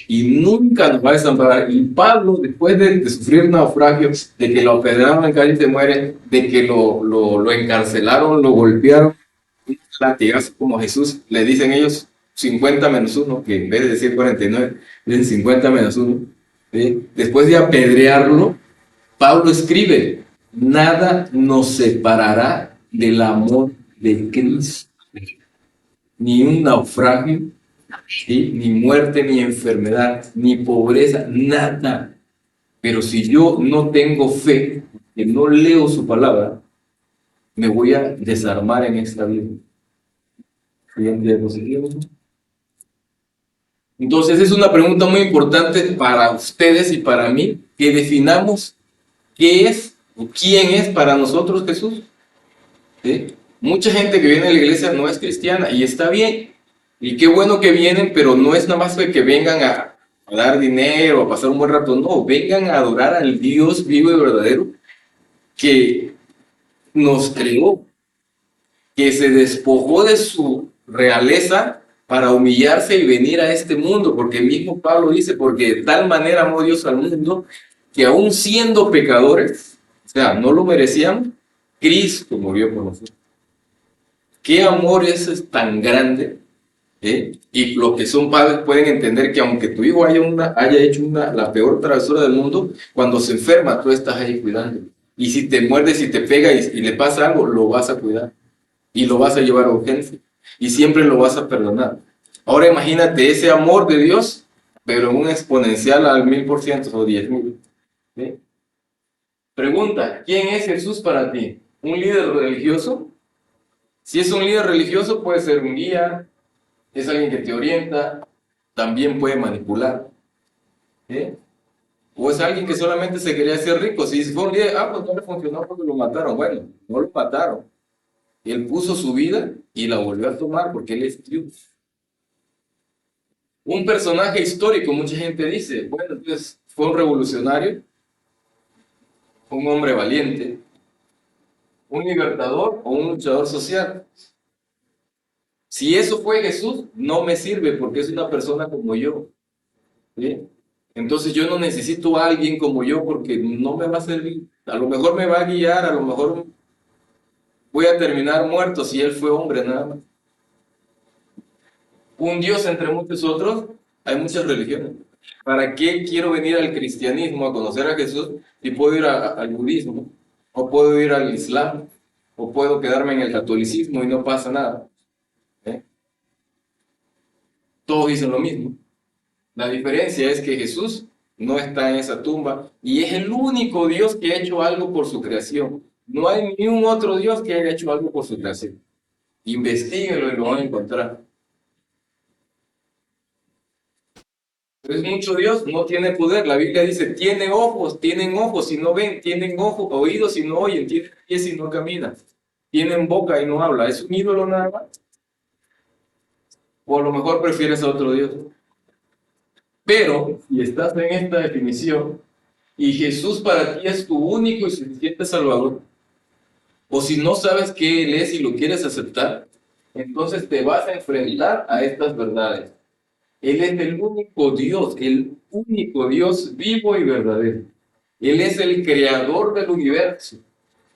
Y nunca nos va a desamparar. Y Pablo, después de sufrir naufragios, de que lo apedrearon en calle y se muere, de que lo encarcelaron, lo golpearon, latigazo como a Jesús, le dicen ellos 50 menos 1, que en vez de decir 49, dicen 50 menos 1. ¿Sí? Después de apedrearlo, Pablo escribe, nada nos separará del amor de Cristo, ni un naufragio, ¿sí?, ni muerte, ni enfermedad, ni pobreza, nada. Pero si yo no tengo fe, que no leo su palabra, me voy a desarmar en esta vida. Entonces es una pregunta muy importante para ustedes y para mí, que definamos qué es o quién es para nosotros Jesús. ¿Sí? Mucha gente que viene a la iglesia no es cristiana y está bien. Y qué bueno que vienen, pero no es nada más que vengan a dar dinero, a pasar un buen rato. No, vengan a adorar al Dios vivo y verdadero que nos creó, que se despojó de su realeza para humillarse y venir a este mundo, porque el mismo Pablo dice, porque de tal manera amó Dios al mundo, que aún siendo pecadores, o sea, no lo merecíamos, Cristo murió por nosotros. ¿Qué amor es tan grande? Y los que son padres pueden entender que aunque tu hijo haya hecho la peor travesura del mundo, cuando se enferma, tú estás ahí cuidando. Y si te muerde, si te pega y le pasa algo, lo vas a cuidar. Y lo vas a llevar a urgencia. Y siempre lo vas a perdonar. Ahora imagínate ese amor de Dios, pero en un exponencial al 1000% o 10,000. ¿Sí? Pregunta, ¿quién es Jesús para ti? ¿Un líder religioso? Si es un líder religioso, puede ser un guía, es alguien que te orienta, también puede manipular. ¿Sí? ¿O es alguien que solamente se quería hacer rico? Si fue un líder, pues no le funcionó porque lo mataron. Bueno, no lo mataron. Él puso su vida y la volvió a tomar porque él es Dios. Un personaje histórico, mucha gente dice, bueno, entonces fue un revolucionario, un hombre valiente, un libertador o un luchador social. Si eso fue Jesús, no me sirve porque es una persona como yo. ¿Sí? Entonces yo no necesito a alguien como yo porque no me va a servir. A lo mejor me va a guiar, a lo mejor voy a terminar muerto si él fue hombre nada más. Un Dios entre muchos otros, hay muchas religiones. ¿Para qué quiero venir al cristianismo a conocer a Jesús si puedo ir al budismo? O puedo ir al islam, o puedo quedarme en el catolicismo y no pasa nada. ¿Eh? Todos dicen lo mismo. La diferencia es que Jesús no está en esa tumba y es el único Dios que ha hecho algo por su creación. No hay ni un otro Dios que haya hecho algo por su creación. Investíguenlo y lo van a encontrar. Es mucho Dios, no tiene poder. La Biblia dice, tienen ojos y no ven, tienen ojos, oídos y no oyen, tienen pies y no caminan, tienen boca y no habla. ¿Es un ídolo nada más? O a lo mejor prefieres a otro Dios. Pero si estás en esta definición y Jesús para ti es tu único y suficiente Salvador, o si no sabes qué Él es y lo quieres aceptar, entonces te vas a enfrentar a estas verdades. Él es el único Dios vivo y verdadero. Él es el creador del universo.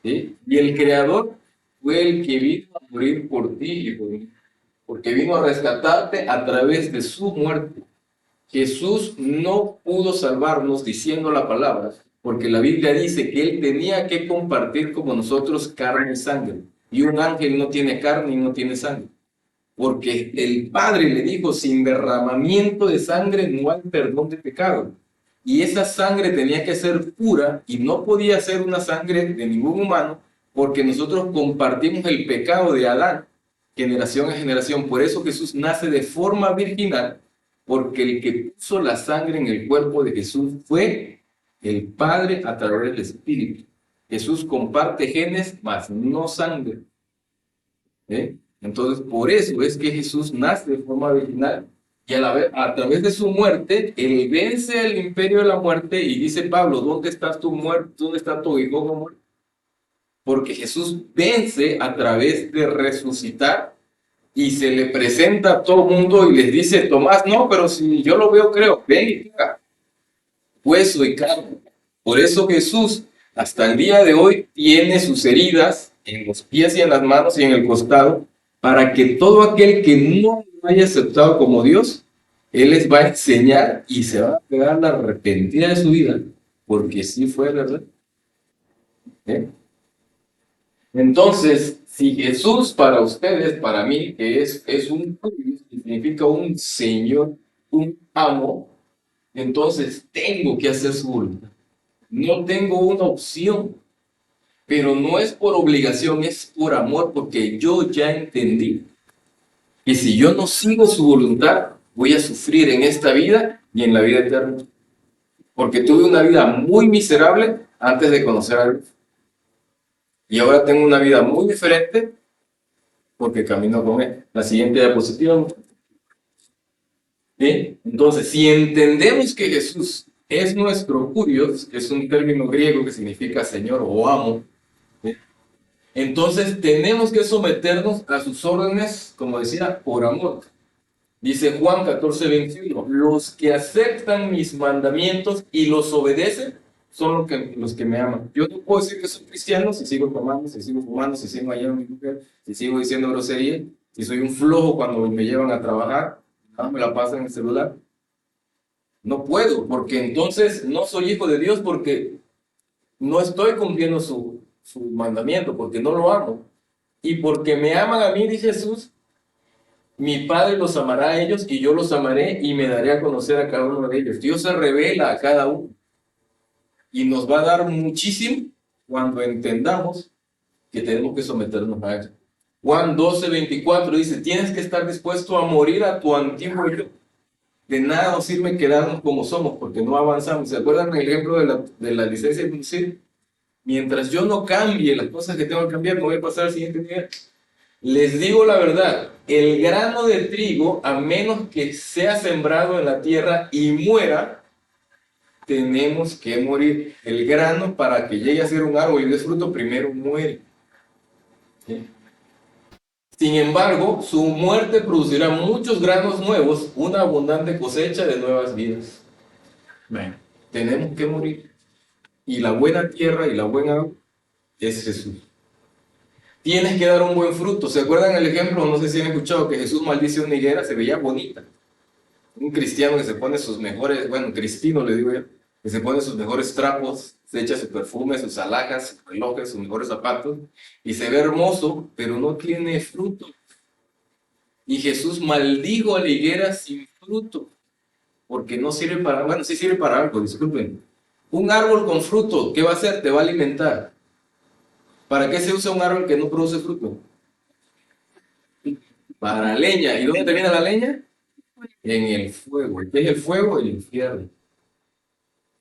¿Sí? Y el creador fue el que vino a morir por ti y por mí, porque vino a rescatarte a través de su muerte. Jesús no pudo salvarnos diciendo la palabra, porque la Biblia dice que Él tenía que compartir como nosotros carne y sangre. Y un ángel no tiene carne y no tiene sangre. Porque el Padre le dijo, sin derramamiento de sangre no hay perdón de pecado. Y esa sangre tenía que ser pura y no podía ser una sangre de ningún humano, porque nosotros compartimos el pecado de Adán, generación a generación. Por eso Jesús nace de forma virginal, porque el que puso la sangre en el cuerpo de Jesús fue el Padre a través del Espíritu. Jesús comparte genes, mas no sangre. ¿Eh? Entonces, por eso es que Jesús nace de forma virginal y a través de su muerte, Él vence el imperio de la muerte y dice Pablo, ¿dónde está tu muerte? ¿Dónde está tu hijo muerto? Porque Jesús vence a través de resucitar y se le presenta a todo el mundo y les dice, Tomás, no, pero si yo lo veo, creo, ven y toca, hueso y carne. Por eso Jesús, hasta el día de hoy, tiene sus heridas en los pies y en las manos y en el costado, para que todo aquel que no lo haya aceptado como Dios, Él les va a enseñar y se va a pegar la arrepentida de su vida, porque sí fue verdad. ¿Eh? Entonces, si Jesús para ustedes, para mí, que es un que significa un Señor, un amo, entonces tengo que hacer su voluntad. No tengo una opción, pero no es por obligación, es por amor, porque yo ya entendí que si yo no sigo su voluntad, voy a sufrir en esta vida y en la vida eterna. Porque tuve una vida muy miserable antes de conocer a Dios. Y ahora tengo una vida muy diferente porque camino con Él. La siguiente diapositiva. ¿Sí? Entonces, si entendemos que Jesús es nuestro Curios, que es un término griego que significa Señor o amo, ¿sí? Entonces tenemos que someternos a sus órdenes, como decía, por amor. Dice Juan 14:21, los que aceptan mis mandamientos y los obedecen son los que me aman. Yo no puedo decir que soy cristiano si sigo tomando, si sigo fumando, si sigo hallando a mi mujer, si sigo diciendo grosería, si soy un flojo cuando me llevan a trabajar, me la paso en el celular. No puedo, porque entonces no soy hijo de Dios, porque no estoy cumpliendo su mandamiento, porque no lo amo. Y porque me aman a mí, dice Jesús, mi Padre los amará a ellos y yo los amaré y me daré a conocer a cada uno de ellos. Dios se revela a cada uno y nos va a dar muchísimo cuando entendamos que tenemos que someternos a Él. Juan 12:24 dice, tienes que estar dispuesto a morir a tu antiguo yo. De nada nos sirve quedarnos como somos porque no avanzamos. ¿Se acuerdan el ejemplo de la licencia de conducir? Mientras yo no cambie las cosas que tengo que cambiar, me voy a pasar al siguiente nivel. Les digo la verdad, el grano de trigo, a menos que sea sembrado en la tierra y muera, tenemos que morir. El grano, para que llegue a ser un árbol y dé fruto, primero muere. ¿Sí? Sin embargo, su muerte producirá muchos granos nuevos, una abundante cosecha de nuevas vidas. Bueno, tenemos que morir. Y la buena tierra y la buena agua es Jesús. Tienes que dar un buen fruto. ¿Se acuerdan el ejemplo? No sé si han escuchado que Jesús maldice una higuera, se veía bonita. Un cristiano que se pone sus mejores, bueno, cristino le digo yo, que se pone sus mejores trapos, se echa su perfume, sus alhajas, sus relojes, sus mejores zapatos, y se ve hermoso, pero no tiene fruto. Y Jesús maldijo a la higuera sin fruto, porque no sirve para, bueno, sí sirve para algo, disculpen. Un árbol con fruto, ¿qué va a hacer? Te va a alimentar. ¿Para qué se usa un árbol que no produce fruto? Para leña. ¿Y dónde termina la leña? En el fuego. ¿Qué es el fuego? El infierno.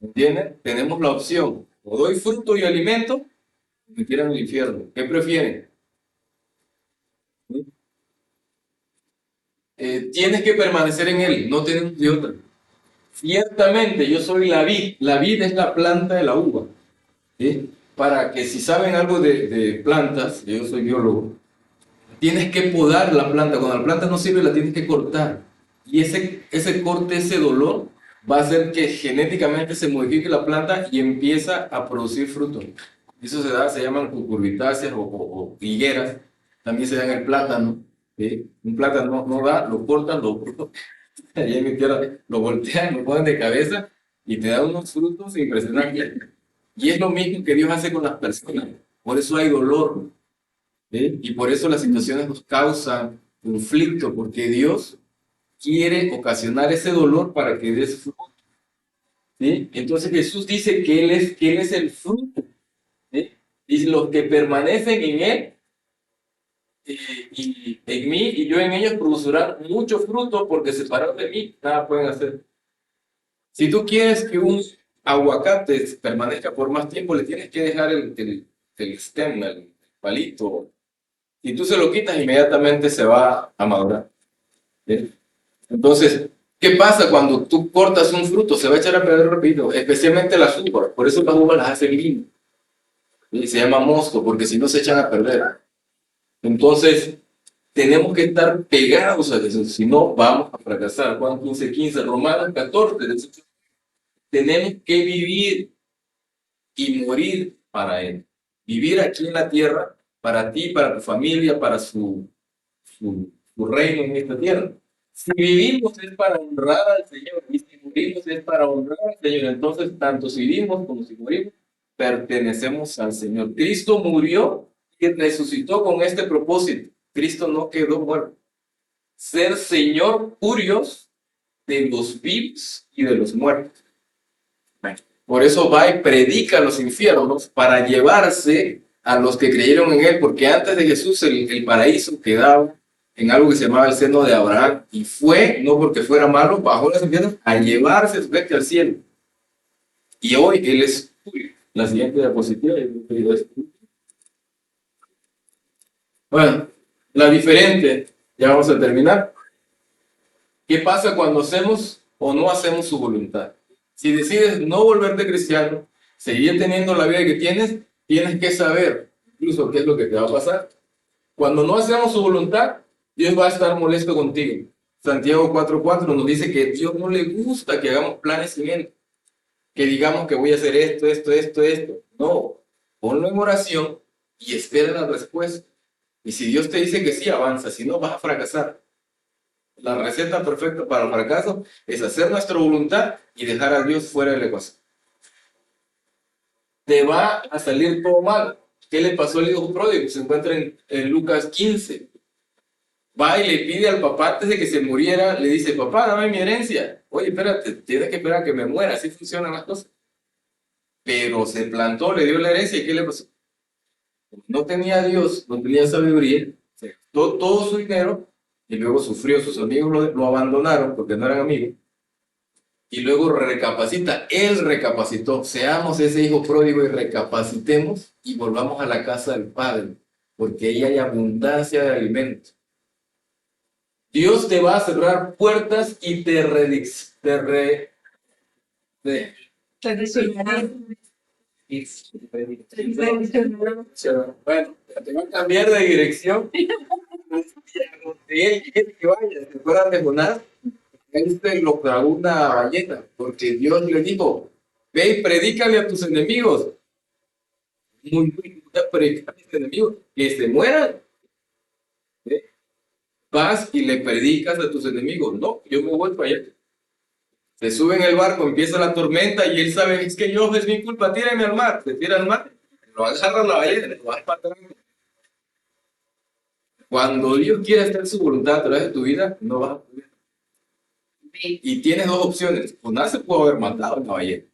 ¿Entienden? Tenemos la opción. O doy fruto y alimento, o me tiran al infierno. ¿Qué prefieren? ¿Sí? Tienes que permanecer en él, no tenemos de otra. Ciertamente, yo soy la vid. La vid es la planta de la uva. ¿Sí? Para que si saben algo de plantas, yo soy biólogo, tienes que podar la planta. Cuando la planta no sirve, la tienes que cortar. Y ese corte, ese dolor, va a hacer que genéticamente se modifique la planta y empieza a producir fruto. Eso se llaman cucurbitáceas o higueras. También se da en el plátano. ¿Sí? Un plátano no da, lo cortan, allá en mi tierra, lo voltean, lo ponen de cabeza y te da unos frutos impresionantes. Y es lo mismo que Dios hace con las personas. Por eso hay dolor. ¿Sí? Y por eso las situaciones nos causan conflicto, porque Dios quiere ocasionar ese dolor para que des fruto. ¿Sí? Entonces Jesús dice que Él es el fruto. ¿Sí? Dice, los que permanecen en Él y en mí y yo en ellos producirán mucho fruto porque separados de mí nada pueden hacer. Si tú quieres que un aguacate permanezca por más tiempo, le tienes que dejar el stem, el palito. Y tú se lo quitas, inmediatamente se va a madurar. ¿Sí? Entonces, ¿qué pasa cuando tú cortas un fruto? Se va a echar a perder rápido, especialmente las uvas. Por eso las uvas las hacen vino. Y se llama mosto, porque si no se echan a perder. Entonces, tenemos que estar pegados a Jesús, si no vamos a fracasar. Juan 15:15, Romanos 14. Tenemos que vivir y morir para Él. Vivir aquí en la tierra, para ti, para tu familia, para su reino en esta tierra. Si vivimos es para honrar al Señor, y si morimos es para honrar al Señor. Entonces, tanto si vivimos como si morimos, pertenecemos al Señor. Cristo murió y resucitó con este propósito. Cristo no quedó muerto. Ser Señor curios de los vivos y de los muertos. Por eso va y predica a los infiernos para llevarse a los que creyeron en Él, porque antes de Jesús el paraíso quedaba en algo que se llamaba el seno de Abraham, y fue, no porque fuera malo, bajó las infiernos a llevarse su gente al cielo. Y hoy Él es tuyo. La siguiente diapositiva. Bueno, la diferente, ya vamos a terminar. ¿Qué pasa cuando hacemos o no hacemos su voluntad? Si decides no volverte cristiano, seguir teniendo la vida que tienes, tienes que saber incluso qué es lo que te va a pasar. Cuando no hacemos su voluntad, Dios va a estar molesto contigo. Santiago 4:4 nos dice que a Dios no le gusta que hagamos planes sin Él. Que digamos que voy a hacer esto, esto, esto, esto. No, ponlo en oración y espera la respuesta. Y si Dios te dice que sí, avanza. Si no, vas a fracasar. La receta perfecta para el fracaso es hacer nuestra voluntad y dejar a Dios fuera de la ecuación. Te va a salir todo mal. ¿Qué le pasó al hijo pródigo? Se encuentra en Lucas 15. Va y le pide al papá antes de que se muriera, le dice, papá, dame mi herencia. Oye, espérate, tienes que esperar a que me muera, así funcionan las cosas. Pero se plantó, le dio la herencia, ¿y qué le pasó? No tenía a Dios, no tenía sabiduría, se gastó todo su dinero y luego sufrió, sus amigos lo abandonaron porque no eran amigos. y luego recapacita. Él recapacitó. Seamos ese hijo pródigo y recapacitemos y volvamos a la casa del Padre, porque ahí hay abundancia de alimento. Dios te va a cerrar puertas y bueno, te va a cambiar de dirección. Él quiere que vayas, te fuera de Jonás. Él lo tragó una ballena, porque Dios le dijo, ve y predícale a tus enemigos. Muy predicar a tus enemigos, que se mueran. ¿Eh? Vas y le predicas a tus enemigos. No, yo me voy para allá. Se sube en el barco, empieza la tormenta y él sabe, es que yo, es mi culpa, tírame al mar. Se tira al mar, lo agarra la ballena, lo vas para atrás. Cuando Dios quiere hacer su voluntad a través de tu vida, no vas a poder. Y tienes dos opciones. Jonás se pudo haber matado en la ballena.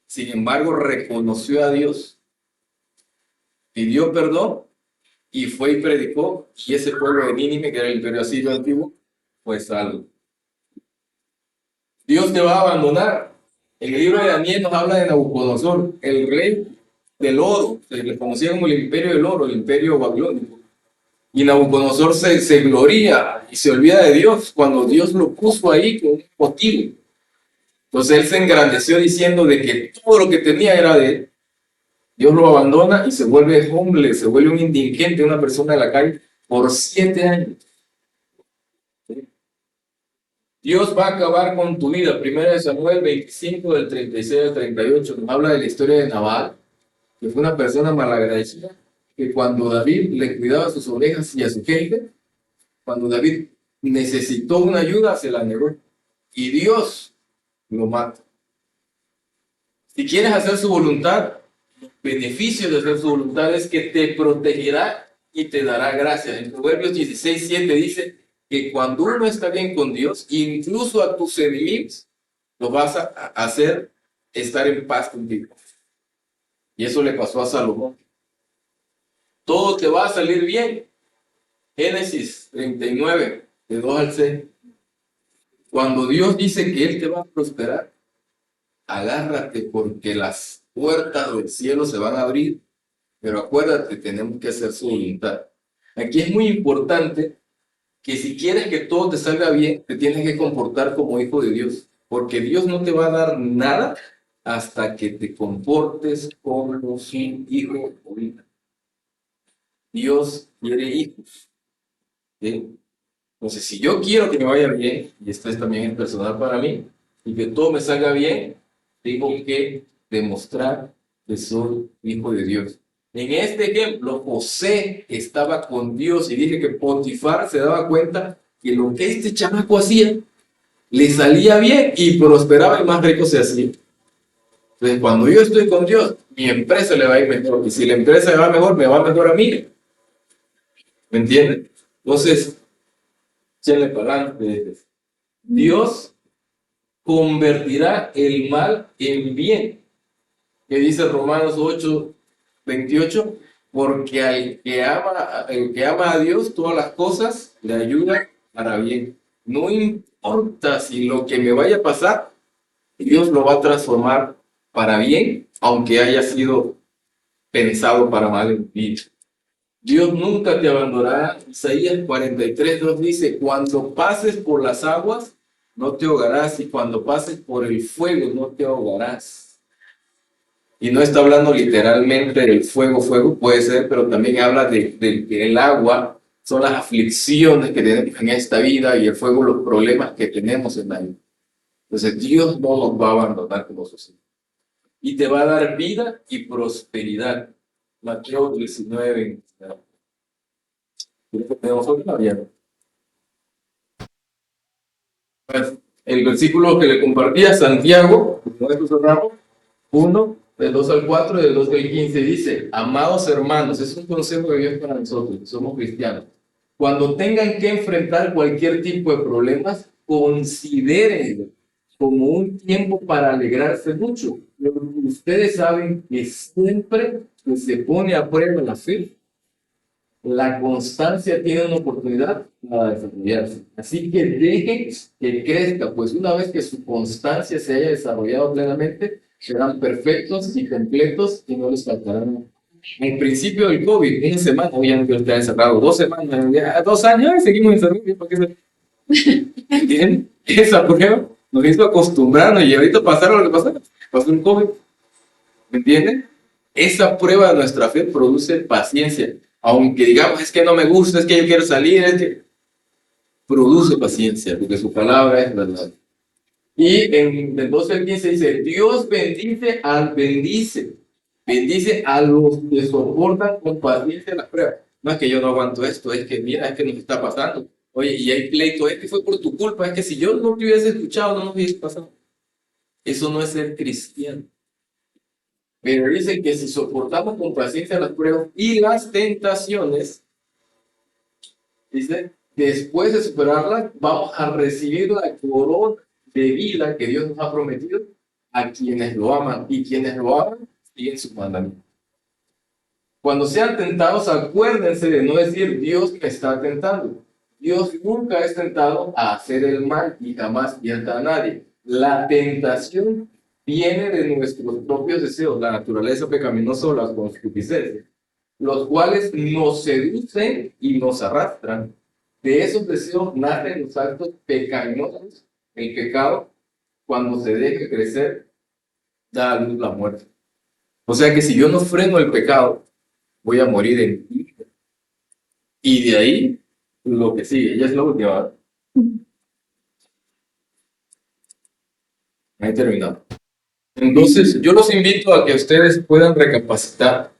Sin embargo, reconoció a Dios, pidió perdón y fue y predicó. Y ese pueblo de Nínive, que era el imperio asirio antiguo, fue salvo. Dios te va a abandonar. En el libro de Daniel nos habla de Nabucodonosor, el rey del oro. Se le conocía como el imperio del oro, el imperio babilónico. Y Nabucodonosor se gloria y se olvida de Dios cuando Dios lo puso ahí con un motivo. Entonces él se engrandeció diciendo de que todo lo que tenía era de él. Dios lo abandona y se vuelve homeless, se vuelve un indigente, una persona de la calle por 7 años. Dios va a acabar con tu vida. 1 Samuel 25, del 36 al 38, nos habla de la historia de Nabal, que fue una persona malagradecida, que cuando David le cuidaba a sus ovejas y a su gente, cuando David necesitó una ayuda, se la negó. Y Dios lo mata. Si quieres hacer su voluntad, los beneficios de hacer su voluntad es que te protegerá y te dará gracia. En Proverbios 16, 7 dice que cuando uno está bien con Dios, incluso a tus enemigos, lo vas a hacer estar en paz contigo. Y eso le pasó a Salomón. Todo te va a salir bien. Génesis 39, de 2 al 6. Cuando Dios dice que Él te va a prosperar, agárrate porque las puertas del cielo se van a abrir, pero acuérdate, tenemos que hacer su voluntad. Aquí es muy importante que si quieres que todo te salga bien, te tienes que comportar como hijo de Dios, porque Dios no te va a dar nada hasta que te comportes como su hijo o hija. Dios quiere hijos. ¿Sí? Entonces, si yo quiero que me vaya bien, y esto es también es personal para mí, y que todo me salga bien, tengo que demostrar que soy hijo de Dios. En este ejemplo, José estaba con Dios y dije que Potifar se daba cuenta que lo que este chamaco hacía le salía bien y prosperaba y más rico se hacía. Entonces, cuando yo estoy con Dios, mi empresa le va a ir mejor. Y si la empresa le va mejor, me va mejor a mí. ¿Me entienden? Entonces, échenle para adelante. Dios convertirá el mal en bien. Que dice Romanos 8, 28, porque el que ama a Dios, todas las cosas le ayudan para bien. No importa si lo que me vaya a pasar, Dios lo va a transformar para bien, aunque haya sido pensado para mal en ti. Dios nunca te abandonará. Isaías 43, 2 dice, cuando pases por las aguas, no te ahogarás, y cuando pases por el fuego, no te ahogarás. Y no está hablando literalmente del fuego, fuego puede ser, pero también habla del agua, son las aflicciones que tenemos en esta vida, y el fuego, los problemas que tenemos en la vida. Entonces Dios no nos va a abandonar como sus hijos. Y te va a dar vida y prosperidad. Mateo 19. Tenemos otra ya. El versículo que le compartía Santiago, nuestro cerramos, 1, del 2 al 4 y del 2 al 15, dice, amados hermanos, es un consejo de Dios para nosotros, que somos cristianos. Cuando tengan que enfrentar cualquier tipo de problemas, considérenlo como un tiempo para alegrarse mucho. Ustedes saben que siempre que se pone a prueba la fe, la constancia tiene una oportunidad para desarrollarse. Así que deje que crezca, pues una vez que su constancia se haya desarrollado plenamente, serán perfectos y completos y no les faltará nada. Al principio del COVID, una semana, ya no quiero estar encerrado, 2 semanas, ya 2 años, y seguimos encerrados. ¿Para qué ¿entienden? Esa prueba nos hizo acostumbrarnos y ahorita pasaron lo que pasó, pasó el COVID. ¿Me entienden? Esa prueba de nuestra fe produce paciencia. Aunque digamos, es que no me gusta, es que yo quiero salir, es que produce paciencia, porque su palabra es verdad. Y en el 12 al 15 dice, Dios bendice a los que soportan con paciencia las pruebas. No es que yo no aguanto esto, es que mira, es que nos está pasando. Oye, y hay pleito, es que fue por tu culpa, es que si yo no te hubiese escuchado, no nos hubiese pasado. Eso no es ser cristiano. Pero dice que si soportamos con paciencia las pruebas y las tentaciones, dice, después de superarlas, vamos a recibir la corona de vida que Dios nos ha prometido a quienes lo aman, y quienes lo aman siguen sus mandamientos. Cuando sean tentados, acuérdense de no decir Dios me está tentando. Dios nunca es tentado a hacer el mal y jamás tienta a nadie. La tentación viene de nuestros propios deseos, la naturaleza pecaminosa o la concupiscencia, los cuales nos seducen y nos arrastran. De esos deseos nacen los actos pecaminosos. El pecado, cuando se deja crecer, da a luz la muerte. O sea que si yo no freno el pecado, voy a morir en vida. Y de ahí, lo que sigue, ya es la última. Ahí terminado. Entonces, yo los invito a que ustedes puedan recapacitar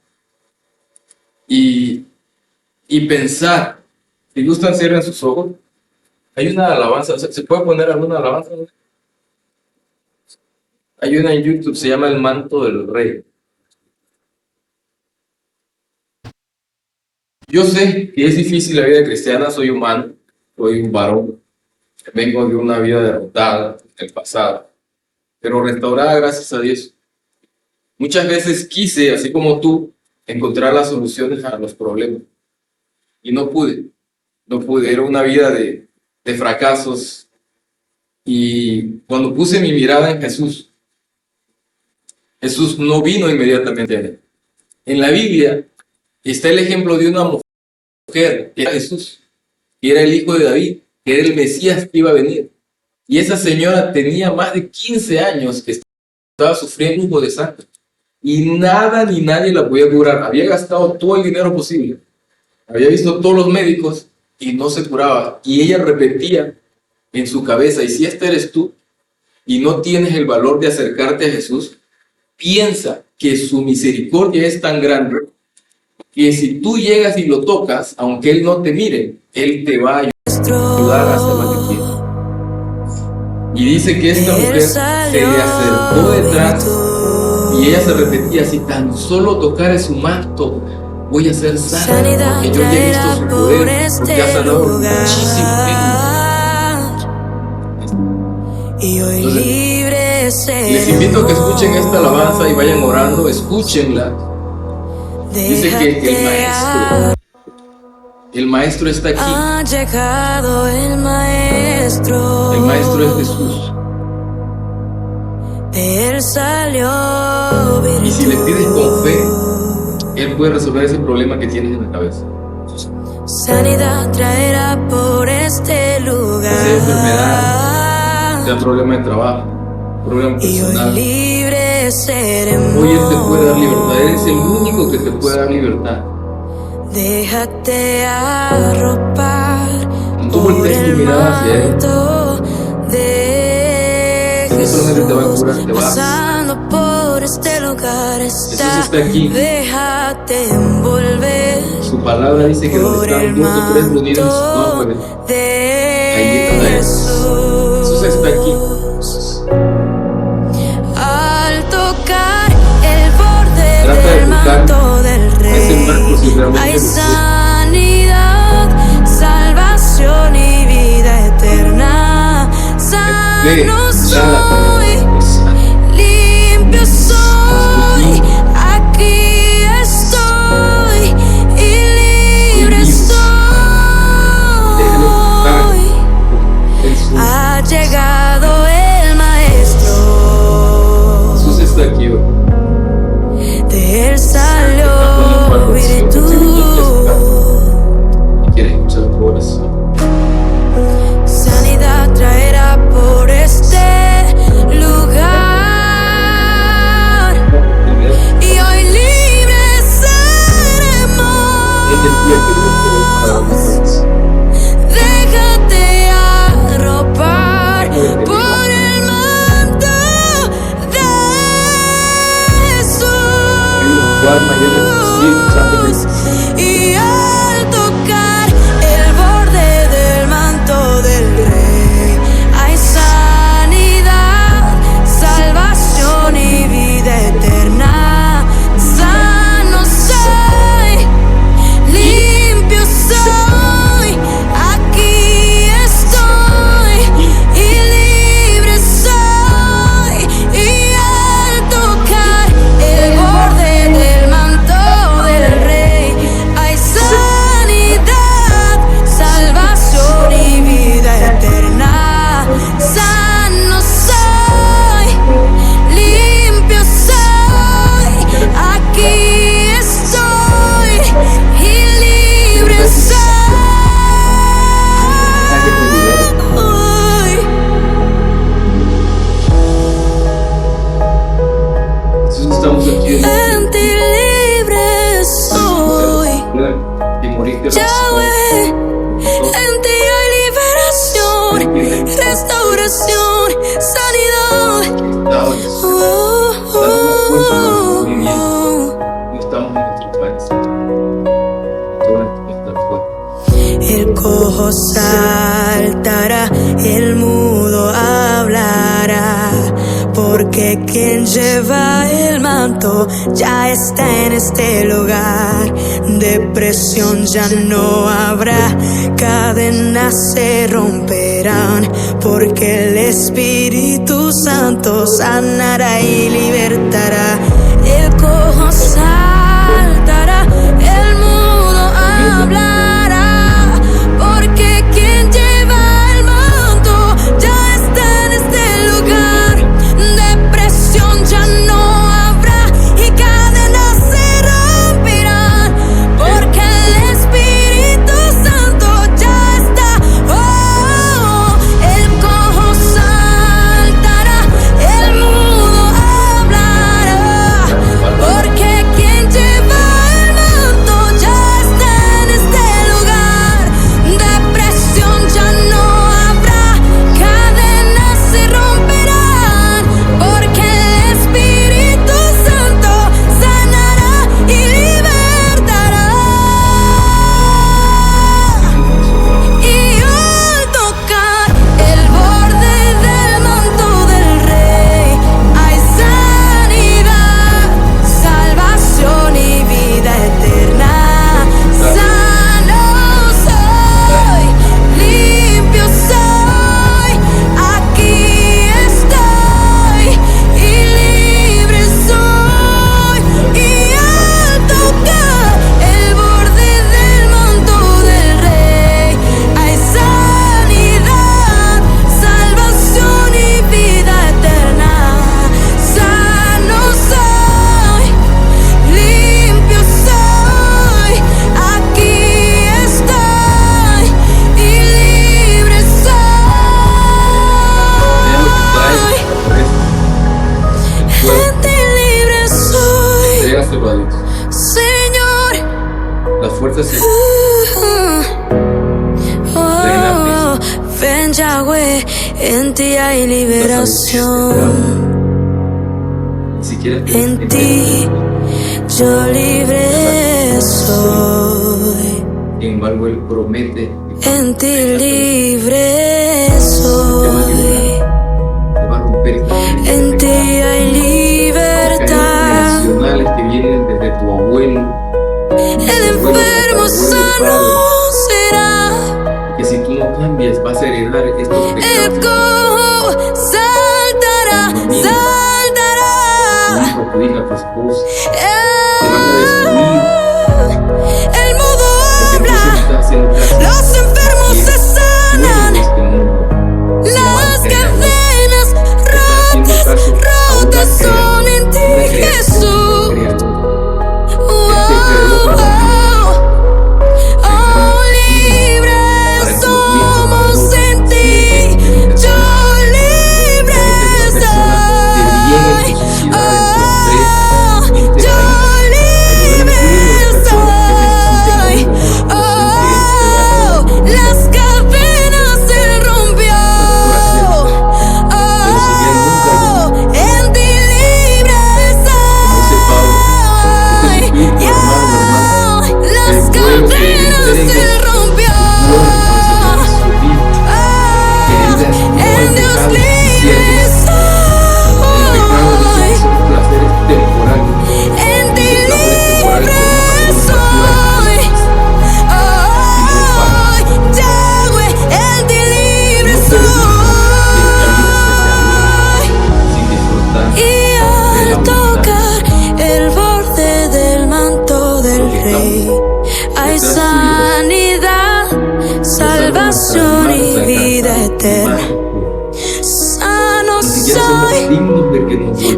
y pensar. Si gustan, cierren sus ojos. Hay una alabanza, o sea, ¿se puede poner alguna alabanza? Hay una en YouTube, se llama El Manto del Rey. Yo sé que es difícil la vida cristiana, soy humano, soy un varón, vengo de una vida derrotada en el pasado, pero restaurada gracias a Dios. Muchas veces quise, así como tú, encontrar las soluciones a los problemas y no pude, era una vida de fracasos. Y cuando puse mi mirada en Jesús, Jesús no vino inmediatamente a él. En la Biblia está el ejemplo de una mujer, que era Jesús, que era el hijo de David, que era el Mesías que iba a venir. Y esa señora tenía más de 15 años que estaba sufriendo un de sangre. Y nada ni nadie la podía curar. Había gastado todo el dinero posible. Había visto todos los médicos y no se curaba. Y ella repetía en su cabeza, y si esta eres tú y no tienes el valor de acercarte a Jesús, piensa que su misericordia es tan grande que si tú llegas y lo tocas, aunque Él no te mire, Él te va a ayudar a hacer lo que quiera. Y dice que esta mujer se le acercó detrás y ella se repetía, si tan solo tocaré su manto, voy a ser sana, porque yo ya he visto su poder, porque ha sanado muchísimo gente. Entonces, les invito a que escuchen esta alabanza y vayan orando, escúchenla. Dice que el maestro está aquí. Ha llegado el maestro. El maestro es Jesús. De él salió virtud. Y si le pides con fe, Él puede resolver ese problema que tienes en la cabeza. Sanidad traerá por este lugar. Sea enfermedad, sea problema de trabajo, problema personal. Y hoy libre seremos. Hoy Él te puede dar libertad. Él es el único que te puede dar libertad. Déjate arropar. Tú volteas tu mirada hacia Él. No solamente te va a curar, te va a pasando por este lugar está. Jesús está aquí. Déjate envolver. Su palabra dice que donde están 2 o 3 reunidos en su nombre, ahí está Él. Jesús está aquí. Al tocar el borde Trata de del manto buscar del ese rey, marco si realmente hay lo quieres. sanidad, salvación y vida eterna. Sano soy, limpio soy, aquí estoy y libre alma llena del Espíritu Santo de Dios. Y al tocar el borde del manto del Rey, hay sanidad, salvación y vida eterna. Sano soy, limpio soy, aquí estoy y libre soy. Y al tocar el borde del manto del Rey, hay sanidad, salvación y vida eterna. Sano soy, limpio soy, aquí estoy y libre soy. Jesús, estamos aquí En ti libre soy, y moriste. Yahweh. En ti hay liberación, restauración, sanidad. No estamos en nuestro país. Todo en nuestra fuerza. El cojo saltará, el mudo hablará, porque quien lleva el manto ya está en este lugar. Depresión ya no habrá, cadenas se romperán, porque el Espíritu Santo sanará y libertará. El cojo saltará, el mudo hablará, porque quien lleva el manto ya está en este lugar. Depresión ya no habrá y cadenas se romperán, porque el Espíritu Santo ya está. Oh, el cojo saltará, el mudo hablará, porque quien lleva el manto ya está en este lugar. Depresión ya no habrá, cadenas se romperán, porque el Espíritu Santo sanará y libertará. Y al tocar el borde del manto del Rey, hay sanidad, salvación y vida eterna. Sano soy, limpio soy, aquí estoy y libre soy. Y al tocar el borde del manto del Rey, hay sanidad, salvación y vida eterna. Sano soy, limpio soy, aquí estoy y libre soy. En ti libre soy, Entrégáselo a Dios. Señor. La fuerza se Oh, ven Yahweh, en ti hay liberación. ni siquiera En ti yo libre soy. Sin embargo, Él promete En ti libre soy. te va a romper esta cadena. En ti hay libertad. Cadenas generacionales que vienen desde tu abuelo. El enfermo sano será. Que si tú no cambias, vas a heredar estos El pecados. cojo saltará, Tu saltará. hijo, tu hija, tu esposa. Te van a destruir. El mudo Porque tú se habla, estás haciendo caso. los enfermos se sanan, Este mundo. las cadenas rotas, rotas son en ti, Jesús. Oh, libres somos en ti, yo libre soy. Oh, yo Rey. Hay sanidad, salvación y vida eterna. Sano soy,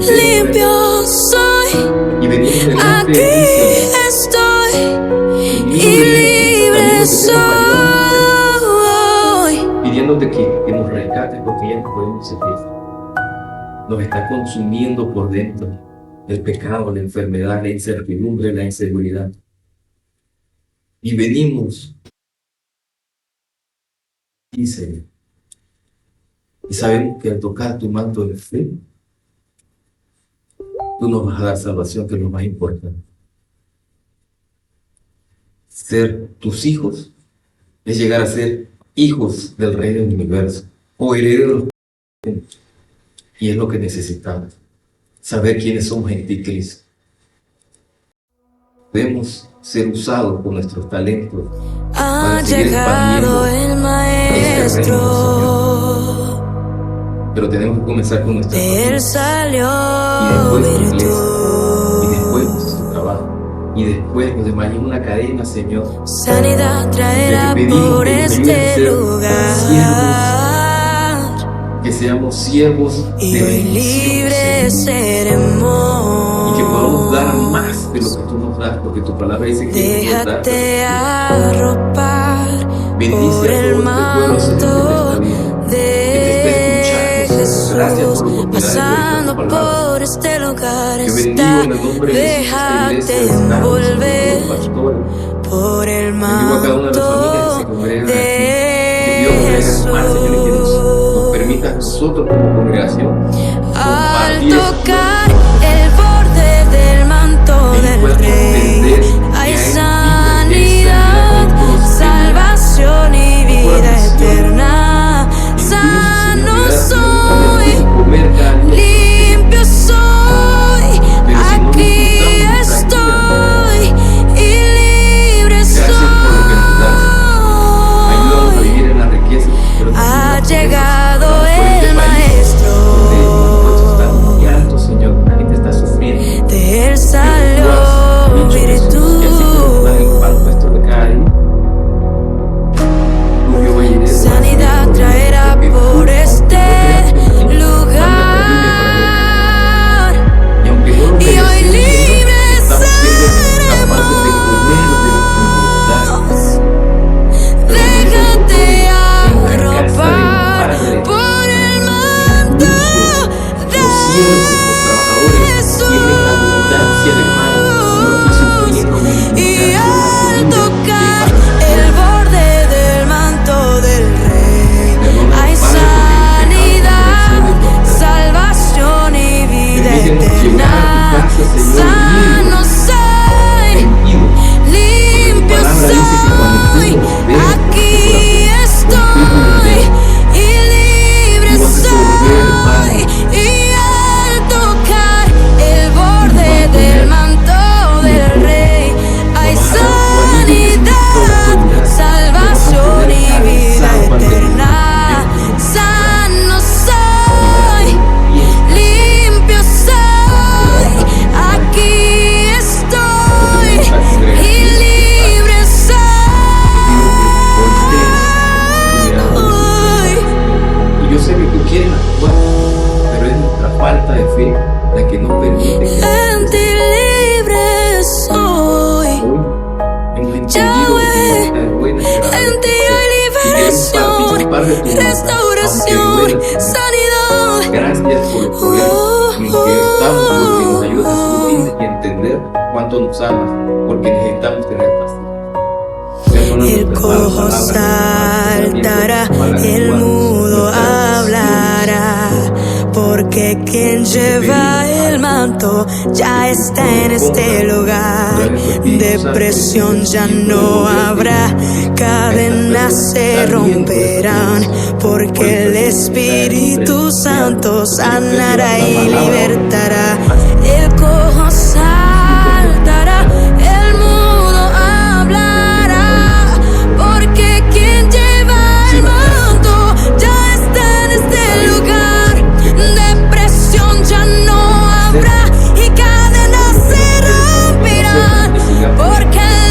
limpio soy, aquí estoy y libre soy. Pidiéndote que nos rescates porque ya no podemos seguir. Nos está consumiendo por dentro el pecado, la enfermedad, la incertidumbre, la inseguridad. Y venimos, y Señor, y sabemos que al tocar tu manto de fe, tú nos vas a dar salvación, que es lo más importante. Ser tus hijos es llegar a ser hijos del Rey del Universo o herederos. Y es lo que necesitamos, saber quiénes somos en ti, Cristo. Podemos ser usados por nuestros talentos Ha para seguir llegado expandiendo el este reino, Maestro. Señor. Pero tenemos que comenzar con nuestra De él familia, salió y después la iglesia, y virtud. después nuestro trabajo, y después nos demás una cadena, Señor. Sanidad traerá Te pedimos por que nos ayudes a este ser lugar. Que seamos siervos Y de hoy bendición, libre Señor. seremos. Y que podamos dar más de lo que tú nos das, porque tu palabra dice que Déjate arropar bendice por a el todo este pueblo, manto Señor, que te está viendo, que te está de escuchando. Gracias Jesús. por la oportunidad de Pasando predicar tu palabra. por este lugar Que bendigo está. en el nombre de Jesús esta Déjate iglesia, estamos, envolver los pastores. por el Bendigo a cada una de las familias que manto se congregan aquí. de Que Dios nos traiga más, Señor, y que nos permita a nosotros como congregación Al compartir eso. tocar el borde del manto Que del podamos Rey, entender hay que sanidad, salvación y vida eterna. Sano soy, limpio soy, aquí estoy y libre Ayúdanos a soy. vivir en la riqueza, pero Ha también llegado por este el país, donde los impuestos están Maestro. muy altos, Señor, la gente está sufriendo. De él Tú salió has dicho, Jesús, que así como nos das el pan nuestro de cada día, tú, Jehová, Jireh, vas a Sanidad hacer traerá porque tú, por aunque este no veas, Señor, mandas la lluvia para lugar. nosotros. Y aunque no lo Y hoy merecemos, Señor, libre estamos siendo capaces de comer de lo que nos das. seremos. Déjate arropar por el manto Los siervos, los trabajadores, tienen abundancia de pan, no aquí sufriendo y mendigancia, al una tocar comida el borde del manto del Rey, hay sanidad, salvación y vida eterna. Sano soy, limpio soy, aquí estoy y libre soy. Y al tocar el borde del manto del Rey, hay sanidad, salvación y vida eterna. Sano soy, limpio soy, aquí estoy y libre soy. Y yo sé que tú quieres actuar, pero es nuestra falta de fe la que nos permite que En ti libre soy, hoy hemos entendido que Yahweh. tú eres buena, En ti hay liberación, restauración, sanidad. Gracias por el poder en el que estamos, porque nos ayuda a descubrir y entender cuánto nos amas, porque necesitamos tener paciencia. El cojo saltará, el mudo hablará, porque quien lleva el manto ya está en este lugar. Depresión ya no habrá, cadenas se romperán, porque el Espíritu Santo sanará y libertará. El cojo saltará, el mudo hablará, porque quien lleva el manto ya está en este lugar. Depresión ya no habrá y cadenas se romperán, porque el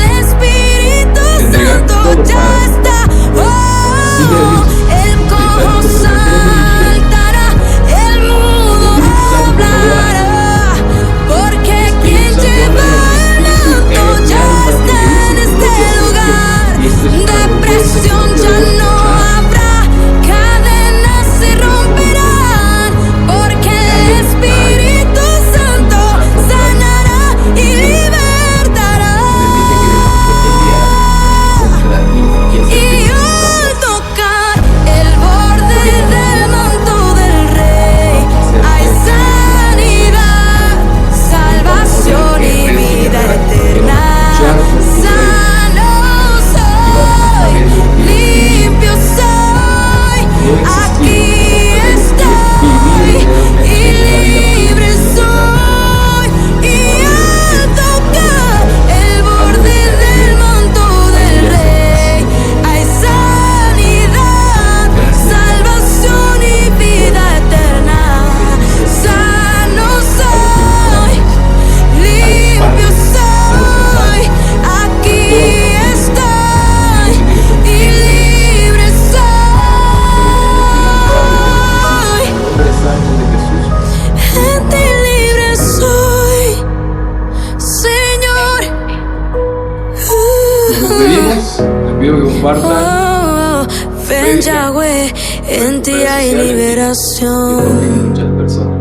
pido que compartan. Oh, ven Yahweh, en ti hay liberación. Muchas personas.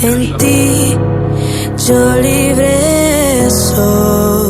En ti yo libre soy.